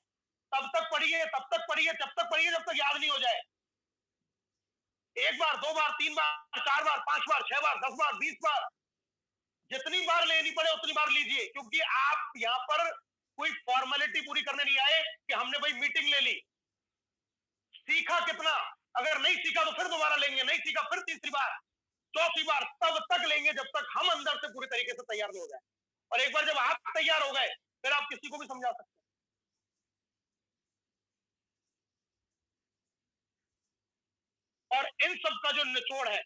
तब तक पढ़िए, तब तक पढ़िए, तब तक पढ़िए जब तक याद नहीं हो जाए। एक बार, दो बार, तीन बार, चार बार, पांच बार, 6 बार, 10 बार, 20 बार, जितनी बार लेनी पड़े उतनी बार लीजिए। क्योंकि आप यहाँ पर कोई फॉर्मेलिटी पूरी करने नहीं आए कि हमने भाई मीटिंग ले ली। सीखा कितना? अगर नहीं सीखा तो फिर दोबारा लेंगे, नहीं सीखा फिर तीसरी बार, चौथी बार, तब तक लेंगे जब तक हम अंदर से पूरी तरीके से तैयार नहीं हो जाए। और एक बार जब आप तैयार हो गए, फिर आप किसी को भी समझा सकते हैं। और इन सब का जो निचोड़ है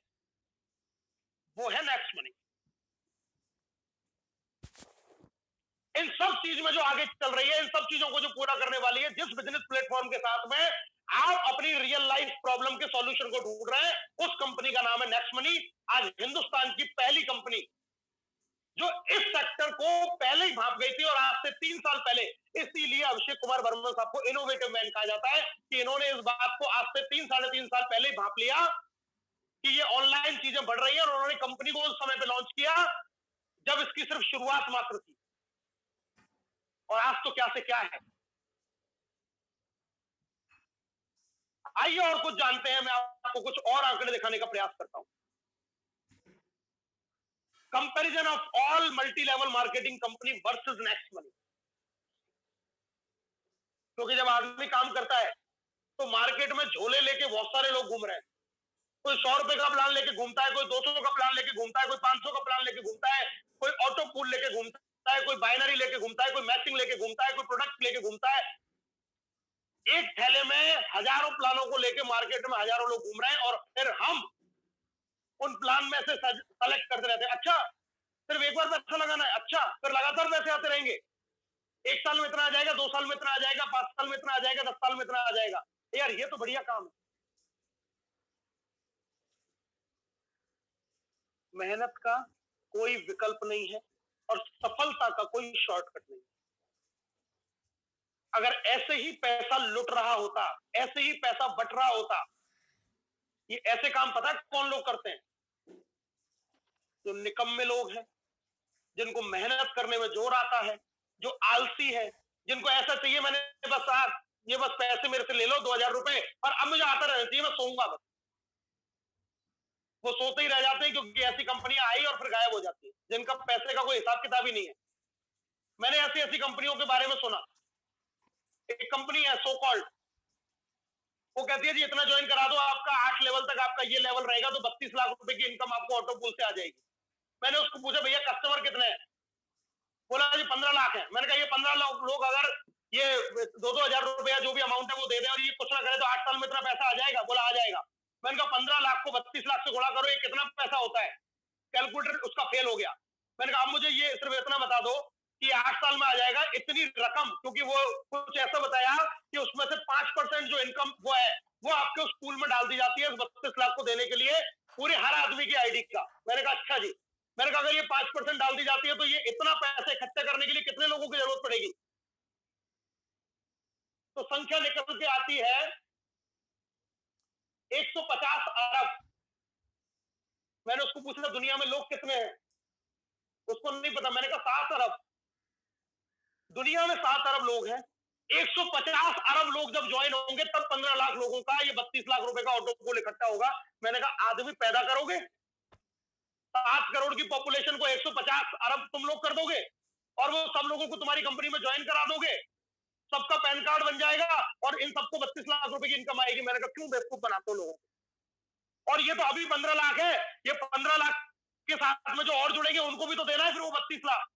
वो है नेक्स्ट मनी। इन सब चीज में जो आगे चल रही है, इन सब चीजों को जो पूरा करने वाली है, जिस बिजनेस प्लेटफॉर्म के साथ में आप अपनी रियल लाइफ प्रॉब्लम के सॉल्यूशन को ढूंढ रहे हैं, उस कंपनी का नाम है नेक्स्ट मनी। आज हिंदुस्तान की पहली कंपनी जो इस सेक्टर को पहले ही भाप गई थी, और आज से 3 साल पहले, इसीलिए अभिषेक कुमार वर्मा साहब को इनोवेटिव मैन कहा जाता है कि इन्होंने इस बात को आज से 3 साढ़े 3 साल पहले ही भाप लिया कि ये ऑनलाइन चीजें बढ़ रही है, और उन्होंने कंपनी को उस समय पे लॉन्च किया जब इसकी सिर्फ शुरुआत मात्र थी, और आज तो क्या से क्या है। आइए और कुछ जानते हैं, मैं आपको कुछ और आंकड़े दिखाने का प्रयास करता हूं। Comparison of all multi level marketing company versus next money. क्योंकि जब आदमी काम करता है तो मार्केट में झोले लेके बहुत सारे लोग घूम रहे हैं। कोई 100 रुपए का प्लान लेके घूमता है, कोई 200 का प्लान लेके घूमता है, कोई 500 का प्लान लेके घूमता है, कोई ऑटो पूल लेके घूमता है, कोई बाइनरी लेके घूमता है, कोई मैचिंग लेके घूमता है, कोई प्रोडक्ट लेके घूमता है। एक थैले में हजारों प्लानों को लेके मार्केट में हजारों लोग घूम रहे हैं, और फिर हम उन प्लान में से सेलेक्ट करते रहते हैं। अच्छा, सिर्फ एक बार पैसा लगाना है, अच्छा, फिर लगातार पैसे आते रहेंगे। 1 साल में इतना आ जाएगा, 2 साल में इतना आ जाएगा, 5 साल में इतना आ जाएगा, 10 साल में इतना आ जाएगा। यार ये तो बढ़िया काम है। मेहनत का कोई विकल्प नहीं है, और सफलता का कोई शॉर्टकट नहीं। अगर ऐसे ही पैसा लुट रहा होता, ऐसे ही पैसा बट रहा होता, ये ऐसे काम पता है कौन लोग करते हैं? जो निकम्मे लोग हैं, जिनको मेहनत करने में जोर आता है, जो आलसी है, जिनको ऐसा चाहिए मैंने बस आज ये बस पैसे मेरे से ले लो 2000 रुपए, और अब मुझे आता रहना चाहिए, मैं सोऊंगा बस। वो सोते ही रह जाते हैं, क्योंकि ऐसी कंपनियां आई और फिर गायब हो जाती है, जिनका पैसे का कोई हिसाब किताब ही नहीं है। मैंने ऐसी ऐसी कंपनियों के बारे में सुना। एक कंपनी है सो कॉल्ड, वो कहती है जी इतना ज्वाइन करा दो, आपका 8 लेवल तक आपका ये लेवल रहेगा, तो 32 लाख रुपए की इनकम आपको ऑटो पूल से आ जाएगी। मैंने उसको पूछा भैया कस्टमर कितने हैं? बोला जी 15 लाख है। मैंने कहा ये 15 लोग अगर ये 2-2 हजार रुपया जो भी अमाउंट है वो दे दें, और ये कुछ ना करे, तो 8 साल में इतना पैसा आ जाएगा? बोला आ जाएगा। मैंने कहा 15 लाख को 32 लाख से गुणा करो, ये कितना पैसा होता है? कैलकुलेटर उसका फेल हो गया। मैंने कहा अब मुझे ये सिर्फ इतना बता दो कि 8 साल में आ जाएगा इतनी रकम, क्योंकि वो कुछ ऐसा बताया कि उसमें से 5% जो इनकम वो है, वो आपके उस पूल में डाल दी जाती है 32 लाख को देने के लिए, पूरे हर आदमी की आईडी का। मैंने कहा अच्छा जी। मैंने कहा अगर ये 5% डाल दी जाती है, तो ये इतना पैसे इकट्ठे करने के लिए कितने लोगों की जरूरत पड़ेगी? तो संख्या निकल के आती है 150 अरब। मैंने उसको पूछा दुनिया में लोग कितने हैं, उसको नहीं पता। मैंने कहा 7 अरब। दुनिया में 7 अरब लोग हैं, 150 अरब लोग जब ज्वाइन होंगे तब 15 लाख लोगों का ये 32 लाख रुपए का ऑटो पूल इकट्ठा होगा। मैंने कहा आदमी पैदा करोगे, 7 करोड़ की पॉपुलेशन को 150 अरब तुम लोग कर दोगे, और वो सब लोगों को तुम्हारी कंपनी में ज्वाइन करा दोगे, सबका पैन कार्ड बन जाएगा, और इन सबको 32 लाख रुपए की इनकम आएगी। मैंने कहा क्यों बेवकूफ बनाते हो लोगों को? और ये तो अभी 15 लाख है, ये 15 लाख के साथ में जो और जुड़ेंगे उनको भी तो देना है, फिर वो 32 लाख।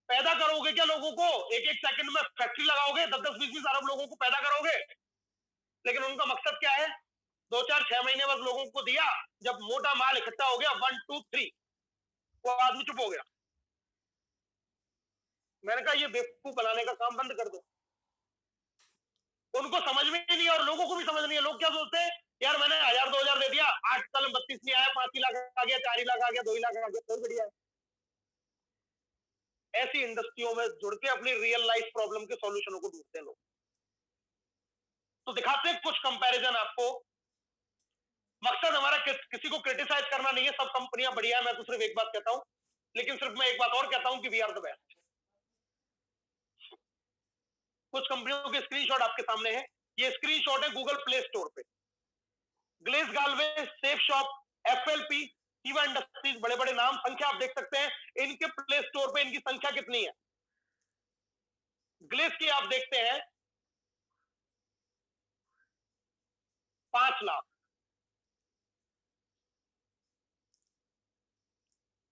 पैदा करोगे क्या लोगों को? एक एक सेकंड में फैक्ट्री लगाओगे, 10-10, 20-20 अरब लोगों को पैदा करोगे, लेकिन उनका मकसद क्या है? 2-4-6 महीने बस लोगों को दिया, जब मोटा माल इकट्ठा हो गया 1 2 3, वो आदमी चुप हो गया। मैंने कहा ये बेवकूफ बनाने का काम बंद कर दो। उनको समझ में ही नहीं, और लोगों को भी समझ नहीं है। लोग क्या सोचते हैं, यार मैंने 1000-2000 दे दिया, 8 साल में 32 नहीं आया, 5 लाख आ गया, 4 लाख आ गया, 2 लाख आ गया, तो बढ़िया है। ऐसी इंडस्ट्रियों में जुड़ के अपनी रियल लाइफ प्रॉब्लम के सॉल्यूशनों को ढूंढते हैं लोग। तो दिखाते हैं कुछ कंपैरिजन आपको। मकसद हमारा किसी को क्रिटिसाइज करना नहीं है, सब कंपनियां बढ़िया है, मैं तो सिर्फ एक बात कहता हूं, लेकिन सिर्फ मैं एक बात और कहता हूं कि वी आर द बेस्ट। कुछ कंपनियों के स्क्रीनशॉट आपके सामने है। ये स्क्रीनशॉट है गूगल प्ले स्टोर पे। Glace Galway, safe shop, FLP, कीवा इंडस्ट्रीज, बड़े बड़े नाम, संख्या आप देख सकते हैं इनके प्ले स्टोर पे। इनकी संख्या कितनी है? ग्लेस की आप देखते हैं 5 lakh,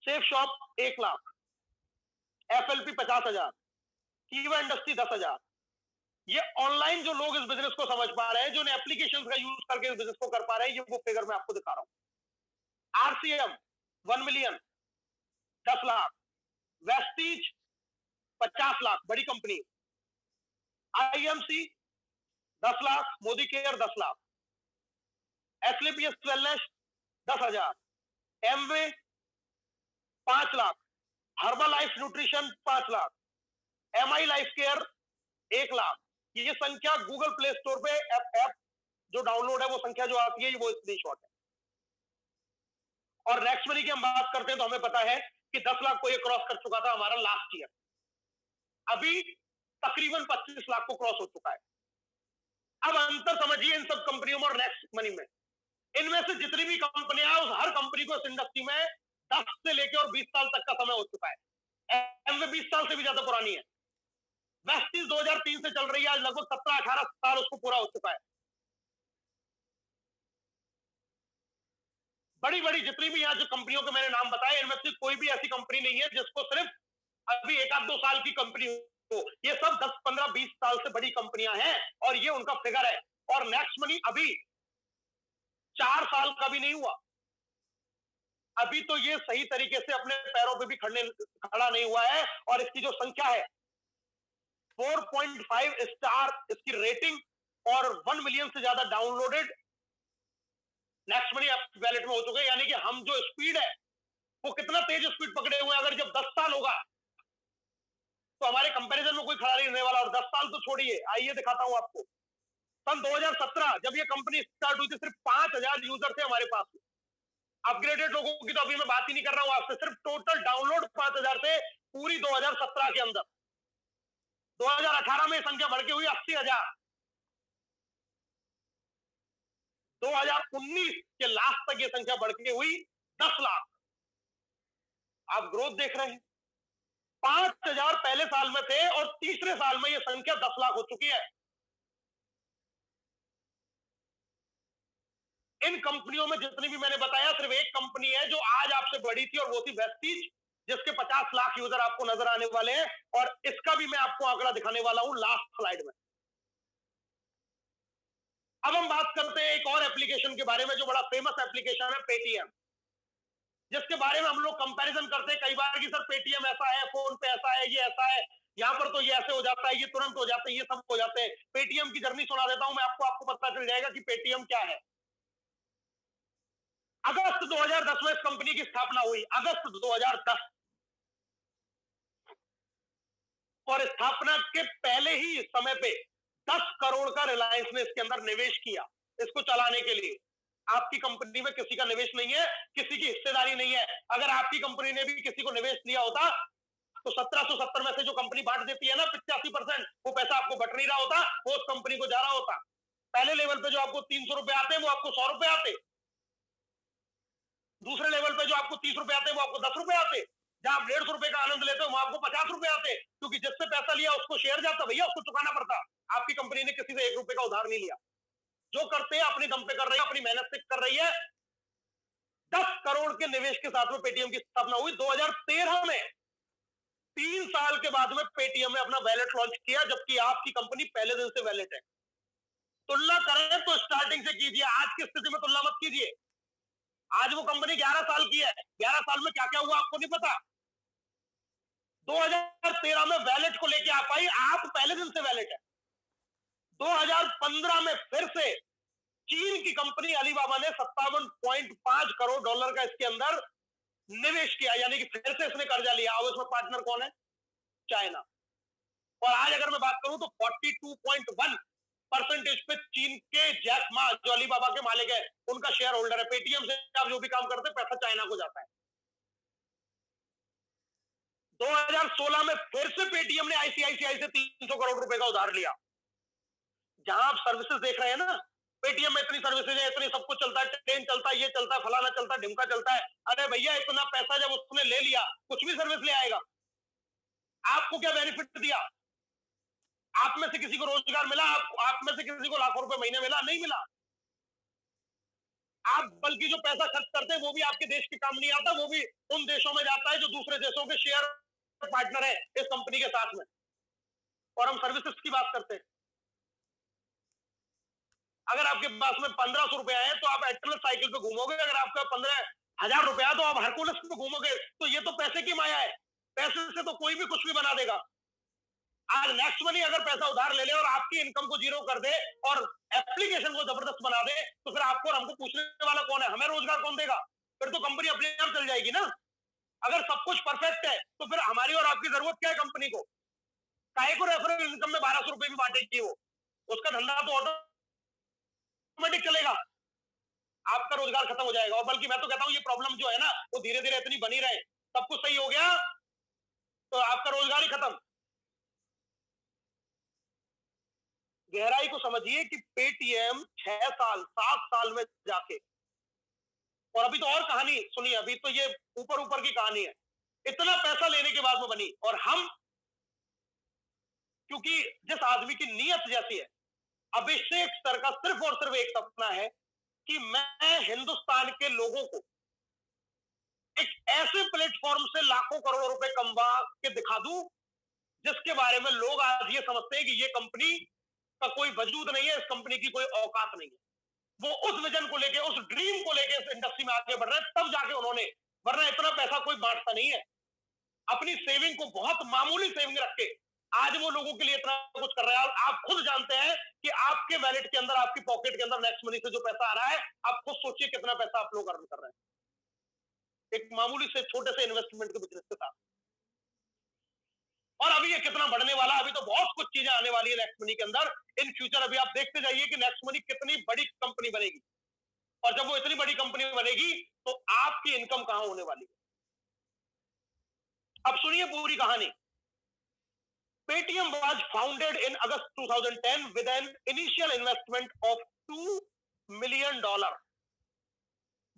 safe shop 1 lakh, FLP 50,000, कीवा इंडस्ट्री 10,000। ये ऑनलाइन जो लोग इस बिजनेस को समझ पा रहे हैं, जो एप्लीकेशंस का यूज करके इस बिजनेस को कर पा रहे हैं, ये वो फिगर मैं आपको दिखा रहा हूं। RCM 1 million 10 lakh, Vestige 50 lakh, बड़ी company. IMC 10 lakh, Modi care 10 lakh, Asclepius wellness 10,000, Amway 5 lakh, Herbalife nutrition 5 lakh, MI life care 1 lakh. ये संख्या गूगल प्ले स्टोर पे ऐप जो डाउनलोड है, वो संख्या जो आती है, वो स्क्रीनशॉट है। और नेक्स्ट मनी की हम बात करते हैं तो हमें पता है कि 10 लाख को ये क्रॉस कर चुका था हमारा लास्ट ईयर, अभी तकरीबन 25 लाख को क्रॉस हो चुका है। अब अंतर समझिए इन सब कंपनियों में और नेक्स्ट मनी में। इनमें से जितनी भी कंपनियां हैं, उस हर कंपनी को इस इंडस्ट्री में 10 से लेकर और 20 साल तक का समय हो चुका है। एमवे 20 साल से भी ज्यादा पुरानी है। वेस्टिज 2003 से चल रही है, आज लगभग 17-18 साल उसको पूरा हो चुका है। बड़ी बड़ी जितनी भी यहाँ जो कंपनियों के मैंने नाम बताए, इनमें से कोई भी ऐसी कंपनी नहीं है जिसको सिर्फ अभी 1-2 साल की कंपनी हो। ये सब 10, 15, 20 साल से बड़ी कंपनियां हैं और ये उनका फिगर है। और नेक्स्ट मनी अभी 4 साल का भी नहीं हुआ, अभी तो ये सही तरीके से अपने पैरों पे भी खड़ा नहीं हुआ है। और इसकी जो संख्या है 4.5 स्टार इसकी रेटिंग और 1 मिलियन से ज्यादा डाउनलोडेड नेक्स्ट मनी वैलेट में हो चुके हैं। यानी कि हम जो स्पीड है वो कितना तेज स्पीड पकड़े हुए हैं। अगर जब 10 साल होगा तो हमारे कंपैरिजन में कोई खड़ा नहीं रहने वाला। और 10 साल तो छोड़िए, आइए दिखाता हूं आपको। सन 2017 जब ये कंपनी स्टार्ट हुई थी, सिर्फ 5,000 यूजर थे हमारे पास। अपग्रेडेड लोगों की तो अभी मैं बात ही नहीं कर रहा हूं आपसे, सिर्फ टोटल डाउनलोड 5,000 थे पूरी 2017 के अंदर। 2018 में संख्या बढ़ के हुई 80,000। 2019 के लास्ट तक ये संख्या बढ़ के हुई 10 लाख। आप ग्रोथ देख रहे हैं। 5,000 पहले साल में थे और तीसरे साल में ये संख्या 10 लाख हो चुकी है। इन कंपनियों में जितनी भी मैंने बताया, सिर्फ एक कंपनी है जो आज आपसे बड़ी थी और वो थी वेस्टीज, जिसके 50 लाख यूजर आपको नजर आने वाले हैं। और इसका भी मैं आपको आंकड़ा दिखाने वाला हूं लास्ट स्लाइड में। अब हम बात करते हैं एक और एप्लीकेशन के बारे में जो बड़ा फेमस एप्लीकेशन है, पेटीएम, जिसके बारे में हम लोग कंपैरिजन करते हैं कई बार कि सर पेटीएम ऐसा है, फोन पे ऐसा है, ये ऐसा है, यहाँ पर तो ये ऐसे हो जाता है, ये तुरंत हो जाता है, ये सब हो जाते हैं। पेटीएम की जर्नी सुना देता हूं मैं आपको पता चल जाएगा कि पेटीएम क्या है। अगस्त 2010 में इस कंपनी की स्थापना हुई, अगस्त 2010। और स्थापना के पहले ही समय पे 10 करोड़ का रिलायंस ने इसके अंदर निवेश किया इसको चलाने के लिए। आपकी कंपनी में किसी का निवेश नहीं है, किसी की हिस्सेदारी नहीं है। अगर आपकी कंपनी ने भी किसी को निवेश दिया होता तो 1770 में से जो कंपनी बांट देती है ना 85%, वो पैसा आपको बट नहीं रहा होता, वो उस कंपनी को जा रहा होता। पहले लेवल पे जो आपको 300 रुपए आते हैं वो आपको 100 रुपए आते, दूसरे लेवल पे जो आपको 30 रुपए आते हैं वो आपको 10 रुपए आते, जहां आप 150 रुपए का आनंद लेते हो वहां आपको 50 रुपए आते, क्योंकि जिससे पैसा लिया उसको शेयर जाता, भैया उसको चुकाना पड़ता। आपकी कंपनी ने किसी से 1 रुपए का उधार नहीं लिया। जो करते हैं अपनी दम पे कर रही है, अपनी मेहनत से कर रही है। 10 करोड़ के निवेश के साथ में पेटीएम की स्थापना हुई 2013 में। 3 साल के बाद में पेटीएम ने अपना वैलेट लॉन्च किया, जबकि आपकी कंपनी पहले दिन से वैलेट है। तुलना करें तो स्टार्टिंग से कीजिए, आज की स्थिति में तुलना मत कीजिए। आज वो कंपनी 11 साल की है, 11 साल में क्या क्या हुआ आपको नहीं पता। 2013 में वैलेट को लेके आप आई, आप पहले दिन से वैलेट है। 2015 में फिर से चीन की कंपनी अलीबाबा ने 57.5 करोड़ डॉलर का इसके अंदर निवेश किया, यानी कि फिर से इसने कर्जा लिया। अब इसमें पार्टनर कौन है? चाइना। और आज अगर मैं बात करूं तो 42.1% पे चीन के जैक मा जो अलीबाबा के मालिक है उनका शेयर होल्डर है। पेटीएम से आप जो भी काम करते हैं पैसा चाइना को जाता है। 2016 में फिर से पेटीएम ने आईसीआईसीआई से 300 करोड़ रुपए का उधार लिया। जहां आप सर्विसेज देख रहे हैं ना, पेटीएम में इतनी सर्विसेज है, इतनी सब कुछ चलता है, ट्रेन चलता है, ये चलता है, फलाना चलता है, ढिमका चलता है। अरे भैया इतना पैसा जब उसने ले लिया, कुछ भी सर्विस ले आएगा। आपको क्या बेनिफिट दिया? आप में से किसी को रोजगार मिला? आप में से किसी को लाखों रुपए महीने मिला? नहीं मिला। आप बल्कि जो पैसा खर्च करते हैं वो भी आपके देश के काम नहीं आता, वो भी उन देशों में जाता है जो दूसरे देशों के शेयर पार्टनर है इस कंपनी के साथ में। और हम सर्विसेज की बात करते हैं। अगर आपके पास में 1500 रुपए आए तो आप एटलस साइकिल पे घूमोगे, अगर आपका 15,000 रुपया तो आप हरकुलस पे घूमोगे। तो ये तो पैसे की माया है, पैसे से तो कोई भी कुछ भी बना देगा। आज नेक्स्ट मनी अगर पैसा उधार ले ले और आपकी इनकम को जीरो कर दे और एप्लीकेशन को जबरदस्त बना दे, तो फिर आपको और हमको पूछने वाला कौन है? हमें रोजगार कौन देगा? फिर तो कंपनी अपने आप चल जाएगी ना। अगर सब कुछ परफेक्ट है तो फिर हमारी और आपकी जरूरत क्या है कंपनी को? काहे को रेफरल इनकम में 1200 रुपए भी बांटेगी वो? उसका धंधा तो ऑटोमेटिक चलेगा। आपका रोजगार खत्म हो जाएगा। और बल्कि मैं तो कहता हूं ये प्रॉब्लम जो है ना वो धीरे धीरे इतनी बनी रहे, सब कुछ सही हो गया तो आपका रोजगार ही खत्म। गहराई को समझिए कि पेटीएम 6 साल 7 साल में जाके, और अभी तो और कहानी सुनिए, अभी तो ये ऊपर ऊपर की कहानी है, इतना पैसा लेने के बाद में बनी। और हम, क्योंकि जिस आदमी की नीयत जैसी है, अभिषेक सर का सिर्फ और सिर्फ एक सपना है कि मैं हिंदुस्तान के लोगों को एक ऐसे प्लेटफॉर्म से लाखों करोड़ों रुपए कमा के दिखा दूं जिसके बारे में लोग आज ये समझते हैं कि ये कंपनी का कोई वजूद नहीं है, इस कंपनी की कोई औकात नहीं है। वो उस विजन को लेके, उस ड्रीम को लेके इस इंडस्ट्री में आगे बढ़ रहे हैं, तब जाके उन्होंने, वरना इतना पैसा कोई बांटता नहीं है। अपनी सेविंग को, बहुत मामूली सेविंग रख के आज वो लोगों के लिए इतना कुछ कर रहा है। और आप खुद जानते हैं कि आपके वैलेट के अंदर, आपकी पॉकेट के अंदर नेक्स्ट मनी से जो पैसा आ रहा है, आप खुद सोचिए कितना पैसा आप लोग अर्न कर रहे हैं एक मामूली से छोटे से इन्वेस्टमेंट के बिजनेस के साथ। और अभी ये कितना बढ़ने वाला, अभी तो बहुत कुछ चीजें आने वाली है नेक्स्ट मनी के अंदर। इन फ्यूचर अभी आप देखते जाइए कि नेक्स्ट मनी कितनी बड़ी कंपनी बनेगी, और जब वो इतनी बड़ी कंपनी बनेगी तो आपकी इनकम कहां होने वाली है। अब सुनिए पूरी कहानी। Paytm was founded in August 2010 with an initial investment of $2 million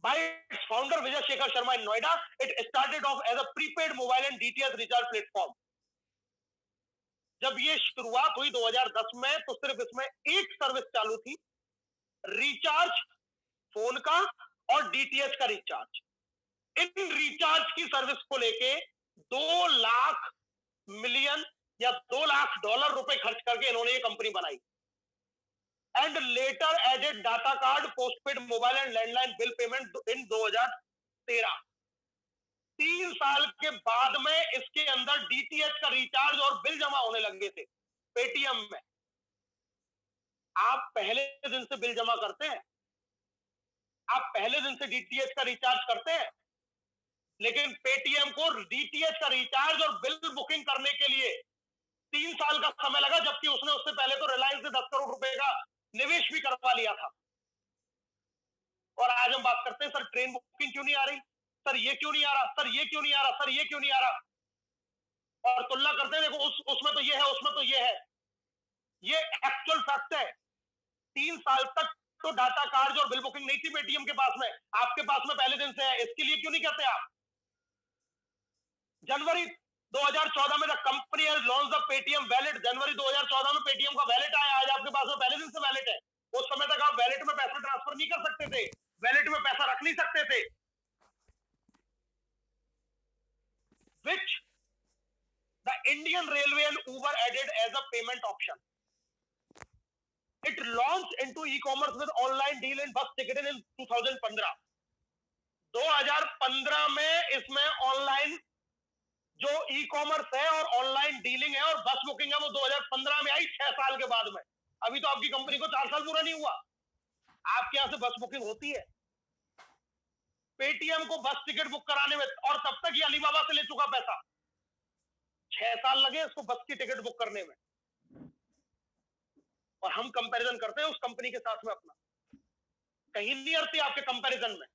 by its founder Vijay Shekhar Sharma in Noida. It started off as a prepaid mobile and DTH recharge platform. जब ये शुरुआत हुई 2010 में, तो सिर्फ इसमें एक सर्विस चालू थी, रिचार्ज फोन का और डीटीएच का रिचार्ज। इन रिचार्ज की सर्विस को लेके 2 लाख मिलियन या $2 लाख रुपए खर्च करके इन्होंने ये कंपनी बनाई। And later added data card, postpaid mobile and landline bill payment in 2013। 3 साल के बाद में इसके अंदर डीटीएच का रिचार्ज और बिल जमा होने लगे थे पेटीएम में। आप पहले दिन से बिल जमा करते हैं, आप पहले दिन से डीटीएच का रिचार्ज करते हैं, लेकिन पेटीएम को डीटीएच का रिचार्ज और बिल बुकिंग करने के लिए 3 साल का समय लगा, जबकि उसने उससे पहले तो रिलायंस से 10 करोड़ रुपए का निवेश भी करवा लिया था। और आज हम बात करते हैं सर ट्रेन बुकिंग क्यों नहीं आ रही, सर ये क्यों नहीं आ रहा, सर ये क्यों नहीं आ रहा, सर ये क्यों नहीं आ रहा, और तुलना करते हैं, देखो उसमें तो ये है, उसमें तो ये है। ये एक्चुअल फैक्ट है। 3 साल तक तो डाटा कार्ड और बिल बुकिंग नहीं थी पेटीएम के पास में, आपके पास में पहले दिन से है। इसके लिए क्यों नहीं कहते आप? जनवरी 2014 में the company has launch the Paytm wallet. जनवरी 2014 में पेटीएम का वैलेट आया, आज आपके पास में पहले दिन से वैलेट है। उस समय तक आप वैलेट में पैसा ट्रांसफर नहीं कर सकते थे, वैलेट में पैसा रख नहीं सकते थे। Which the Indian Railway and Uber added as a payment option. It launched into e-commerce with online deal and bus ticketing in 2015. 2015 में इसमें ऑनलाइन जो ई-कॉमर्स है और ऑनलाइन डीलिंग है और बस बुकिंग है वो 2015 में आई, 6 साल के बाद में। अभी तो आपकी कंपनी को 4 साल पूरा नहीं हुआ, आपके यहां से बस बुकिंग होती है। पेटीएम को बस टिकट बुक कराने में, और तब तक ये अलीबाबा से ले चुका पैसा, 6 साल लगे इसको बस की टिकट बुक करने में। और हम कंपैरिजन करते हैं उस कंपनी के साथ में अपना, कहीं नहीं अड़ती आपके कंपैरिजन में।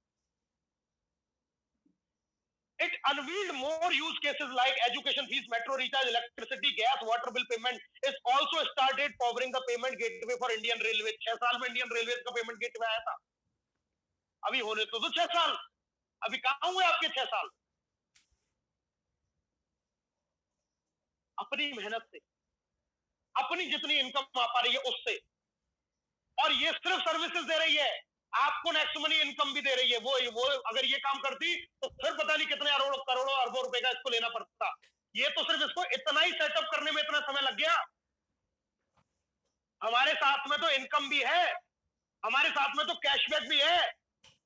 It unveiled more use cases like education fees, metro recharge, electricity, gas, water bill payment. It also started powering the payment gateway for Indian Railways. 6 साल में इंडियन रेलवेज का पेमेंट गेटवे आया था, अभी होने तो 6 साल, अभी कहां हुए आपके 6 साल? अपनी मेहनत से, अपनी जितनी इनकम आ पा रही है उससे, और ये सिर्फ सर्विसेज दे रही है, आपको नेक्स्ट मनी इनकम भी दे रही है। वो अगर ये काम करती तो फिर पता नहीं कितने करोड़ों अरबों रुपए का इसको लेना पड़ता। ये तो सिर्फ इसको इतना ही सेटअप करने में इतना समय लग गया। हमारे साथ में तो इनकम भी है, हमारे साथ में तो कैशबैक भी है,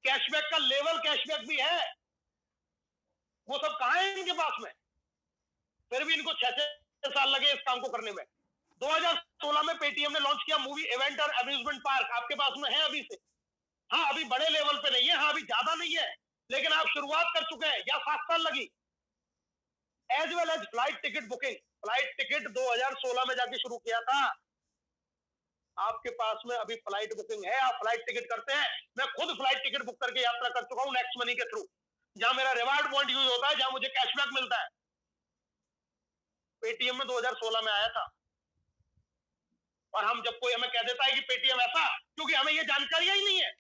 कैशबैक का लेवल कैशबैक भी है, वो सब कहां है इनके पास में? फिर भी इनको 6 साल लगे इस काम को करने में। 2016 में पेटीएम ने लॉन्च किया मूवी इवेंट और अम्यूजमेंट पार्क, आपके पास में है अभी से। हाँ, अभी बड़े लेवल पे नहीं है, हाँ अभी ज्यादा नहीं है, लेकिन आप शुरुआत कर चुके हैं, या 7 साल लगी। As well as flight ticket booking, flight ticket 2016 में जाके शुरू किया था। आपके पास में अभी फ्लाइट बुकिंग है, आप फ्लाइट टिकट करते हैं, मैं खुद फ्लाइट टिकट बुक करके यात्रा कर चुका हूं नेक्स्ट मनी के थ्रू, जहां मेरा रिवार्ड पॉइंट यूज होता है, जहां मुझे कैशबैक मिलता है। पेटीएम में 2016 में आया था। और हम जब कोई हमें कह देता है कि पेटीएम ऐसा, क्योंकि हमें ये जानकारी ही नहीं है।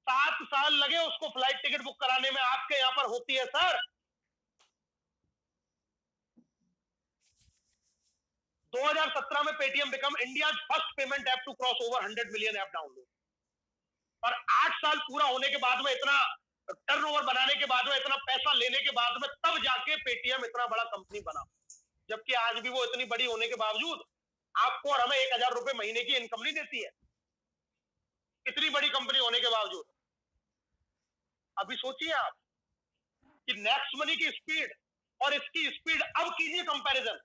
7 साल लगे उसको फ्लाइट टिकट बुक कराने में, आपके यहां पर होती है सर। 2017 में Paytm become India first payment app to cross over 100 million app download. और 8 साल पूरा होने के बाद में, इतना टर्नओवर बनाने के बाद में, इतना पैसा लेने के बाद में, तब जाके पेटीएम इतना बड़ा कंपनी बना। जबकि आज भी वो इतनी बड़ी होने के बावजूद आपको और हमें 1000 रुपए महीने की इनकम नहीं देती है, इतनी बड़ी कंपनी होने के बावजूद। अभी सोचिए आप कि नेक्स्ट मनी की स्पीड और इसकी स्पीड, अब कीजिए कंपैरिजन।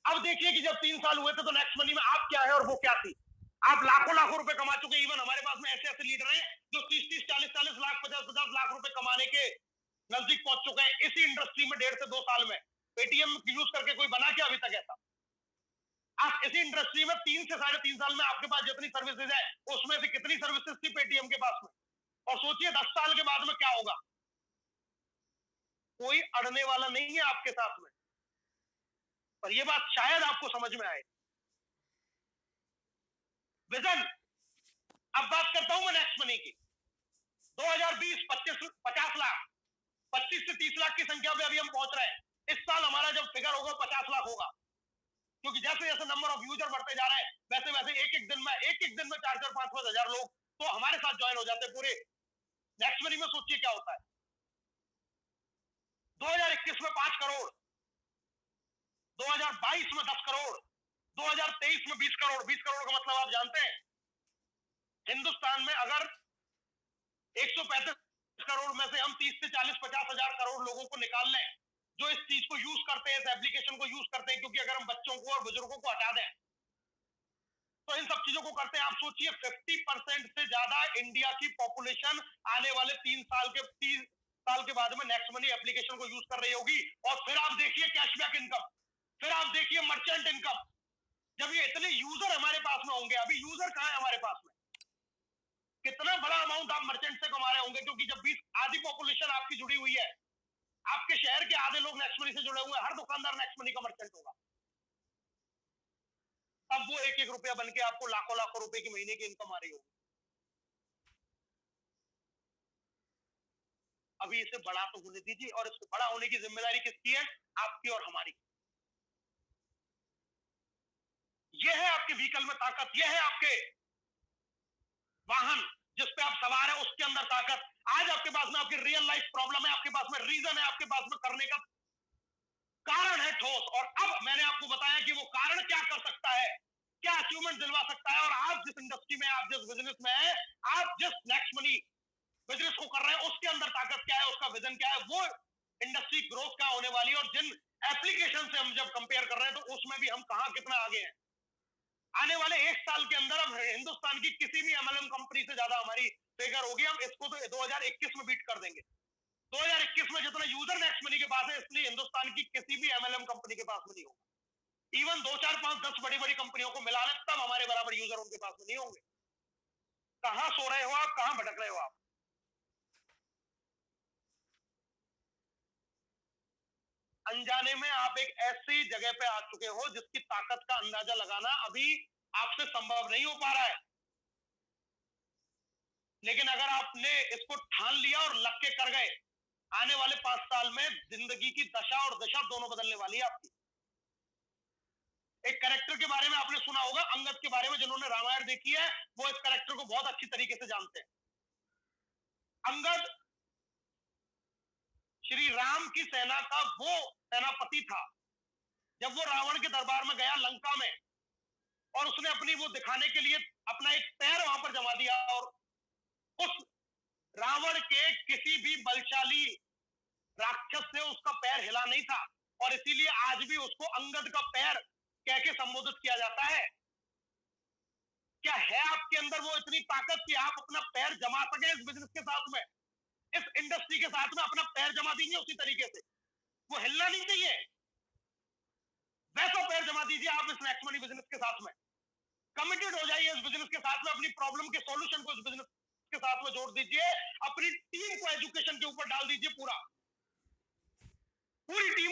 अब देखिए कि जब 3 साल हुए थे तो नेक्स्ट मनी में आप क्या है और वो क्या थी। आप लाखों लाखों रुपए कमा चुके। इवन हमारे पास में ऐसे ऐसे लीडर हैं जो 30-30, 40-40 लाख, 50-50 लाख रुपए कमाने के नजदीक पहुंच चुके हैं इसी इंडस्ट्री में 1.5 से 2 साल में। पेटीएम यूज करके कोई बना क्या अभी तक ऐसा? आप इसी इंडस्ट्री में 3 से 3.5 साल में आपके पास जितनी सर्विसेज है, उसमें से कितनी सर्विसेज थी पेटीएम के पास में? और सोचिए 10 साल के बाद में क्या होगा। कोई अड़ने वाला नहीं है आपके साथ में। पर यह बात शायद आपको समझ में आए। विजन, अब बात करता हूं मैं नेक्स्ट मनी की। 2020 50 लाख, 25 से 30 लाख की संख्या पे अभी हम पहुंच रहे हैं। इस साल हमारा जब फिगर होगा 50 लाख होगा, क्योंकि जैसे जैसे नंबर ऑफ यूजर बढ़ते जा रहे हैं, वैसे वैसे एक एक दिन में 4-4, 5-5 हजार लोग तो हमारे साथ ज्वाइन हो जाते हैं पूरे नेक्स्ट मनी में। सोचिए क्या होता है। 2021 में 5 करोड़, 2022 में 10 करोड़, 2023 में 20 करोड़। 20 करोड़ का मतलब आप जानते हैं, हिंदुस्तान में अगर 135 करोड़ में से हम 30 से 40-50 हजार करोड़ लोगों को निकाल लें जो इस चीज को यूज करते हैं, इस एप्लीकेशन को यूज करते हैं, क्योंकि अगर हम बच्चों को और बुजुर्गों को हटा दें तो इन सब चीजों को करते हैं। आप सोचिए 50% से ज्यादा इंडिया की पॉपुलेशन आने वाले 3 साल के बाद में नेक्स्ट मनी एप्लीकेशन को यूज कर रही होगी। और फिर आप देखिए कैशबैक इनकम, फिर आप देखिए मर्चेंट इनकम। जब ये इतने यूजर हमारे पास में होंगे, अभी यूजर कहां है हमारे पास में, कितना बड़ा अमाउंट आप मर्चेंट से कमा रहे होंगे, क्योंकि जब 20 आधी पॉपुलेशन आपकी जुड़ी हुई है, आपके शहर के आधे लोग नेक्स्ट मनी से जुड़े हुए हैं, हर दुकानदार नेक्स्ट मनी का मर्चेंट होगा। अब वो 1-1 रुपया बन के आपको लाखों लाखों रुपए की महीने की इनकम आ रही होगी। अभी इसे बड़ा तो होने दीजिए, और इसको बड़ा होने की जिम्मेदारी किसकी है? आपकी और हमारी। यह है आपके व्हीकल में ताकत, यह है आपके वाहन जिस पे आप सवार है उसके अंदर ताकत। आज आपके पास में आपकी रियल लाइफ प्रॉब्लम है, आपके पास में रीजन है, आपके पास में करने का कारण है ठोस। और अब मैंने आपको बताया कि वो कारण क्या कर सकता है, क्या अचीवमेंट दिलवा सकता है। और आप जिस इंडस्ट्री में, आप जिस बिजनेस में है, आप जिस नेक्स्ट मनी बिजनेस को कर रहे हैं, उसके अंदर ताकत क्या है, उसका विजन क्या है, वो इंडस्ट्री ग्रोथ क्या होने वाली है। और जिन एप्लीकेशन से हम जब कंपेयर कर रहे हैं तो उसमें भी हम कहां कितना आगे हैं। आने वाले 1 साल के अंदर अब हिंदुस्तान की किसी भी एमएलएम कंपनी से ज्यादा हमारी फिगर होगी। हम इसको तो 2021 में बीट कर देंगे। 2021 में जितना यूजर नेक्स्ट मनी के पास है, इसलिए हिंदुस्तान की किसी भी एमएलएम कंपनी के पास में नहीं होगा। इवन 2, 4, 5, 10 बड़ी बड़ी कंपनियों को मिला लें, तब हमारे बराबर यूजर उनके पास में नहीं होंगे। कहां सो रहे हो आप, कहां भटक रहे हो आप? अनजाने में आप एक ऐसी जगह पे आ चुके हो जिसकी ताकत का अंदाजा लगाना अभी आपसे संभव नहीं हो पा रहा है। लेकिन अगर आपने इसको ठान लिया और लग के कर गए, आने वाले 5 साल में जिंदगी की दशा और दिशा दोनों बदलने वाली है आपकी। एक कैरेक्टर के बारे में आपने सुना होगा, अंगद के बारे में। जिन्होंने रामायण देखी है वो इस कैरेक्टर को बहुत अच्छी तरीके से जानते हैं। अंगद श्री राम की सेना का वो सेनापति था जब वो रावण के दरबार में गया लंका में, और उसने अपनी वो दिखाने के लिए अपना एक पैर वहां पर जमा दिया, और उस रावण के किसी भी बलशाली राक्षस से उसका पैर हिला नहीं था। और इसीलिए आज भी उसको अंगद का पैर कह के संबोधित किया जाता है। क्या है आपके अंदर वो इतनी ताकत कि आप अपना पैर जमा सके इस बिजनेस के साथ में, इस इंडस्ट्री के साथ में अपना पैर जमा दीजिए उसी तरीके से, वो हिलना नहीं चाहिए। वैसा पैर जमा दीजिए आप इस नेक्स्ट मनी बिजनेस के साथ में। कमिटेड हो जाइए इस बिजनेस के साथ में, अपनी प्रॉब्लम के सॉल्यूशन को इस बिजनेस के साथ में जोड़ दीजिए, अपनी टीम को एजुकेशन के ऊपर डाल दीजिए, पूरी टीम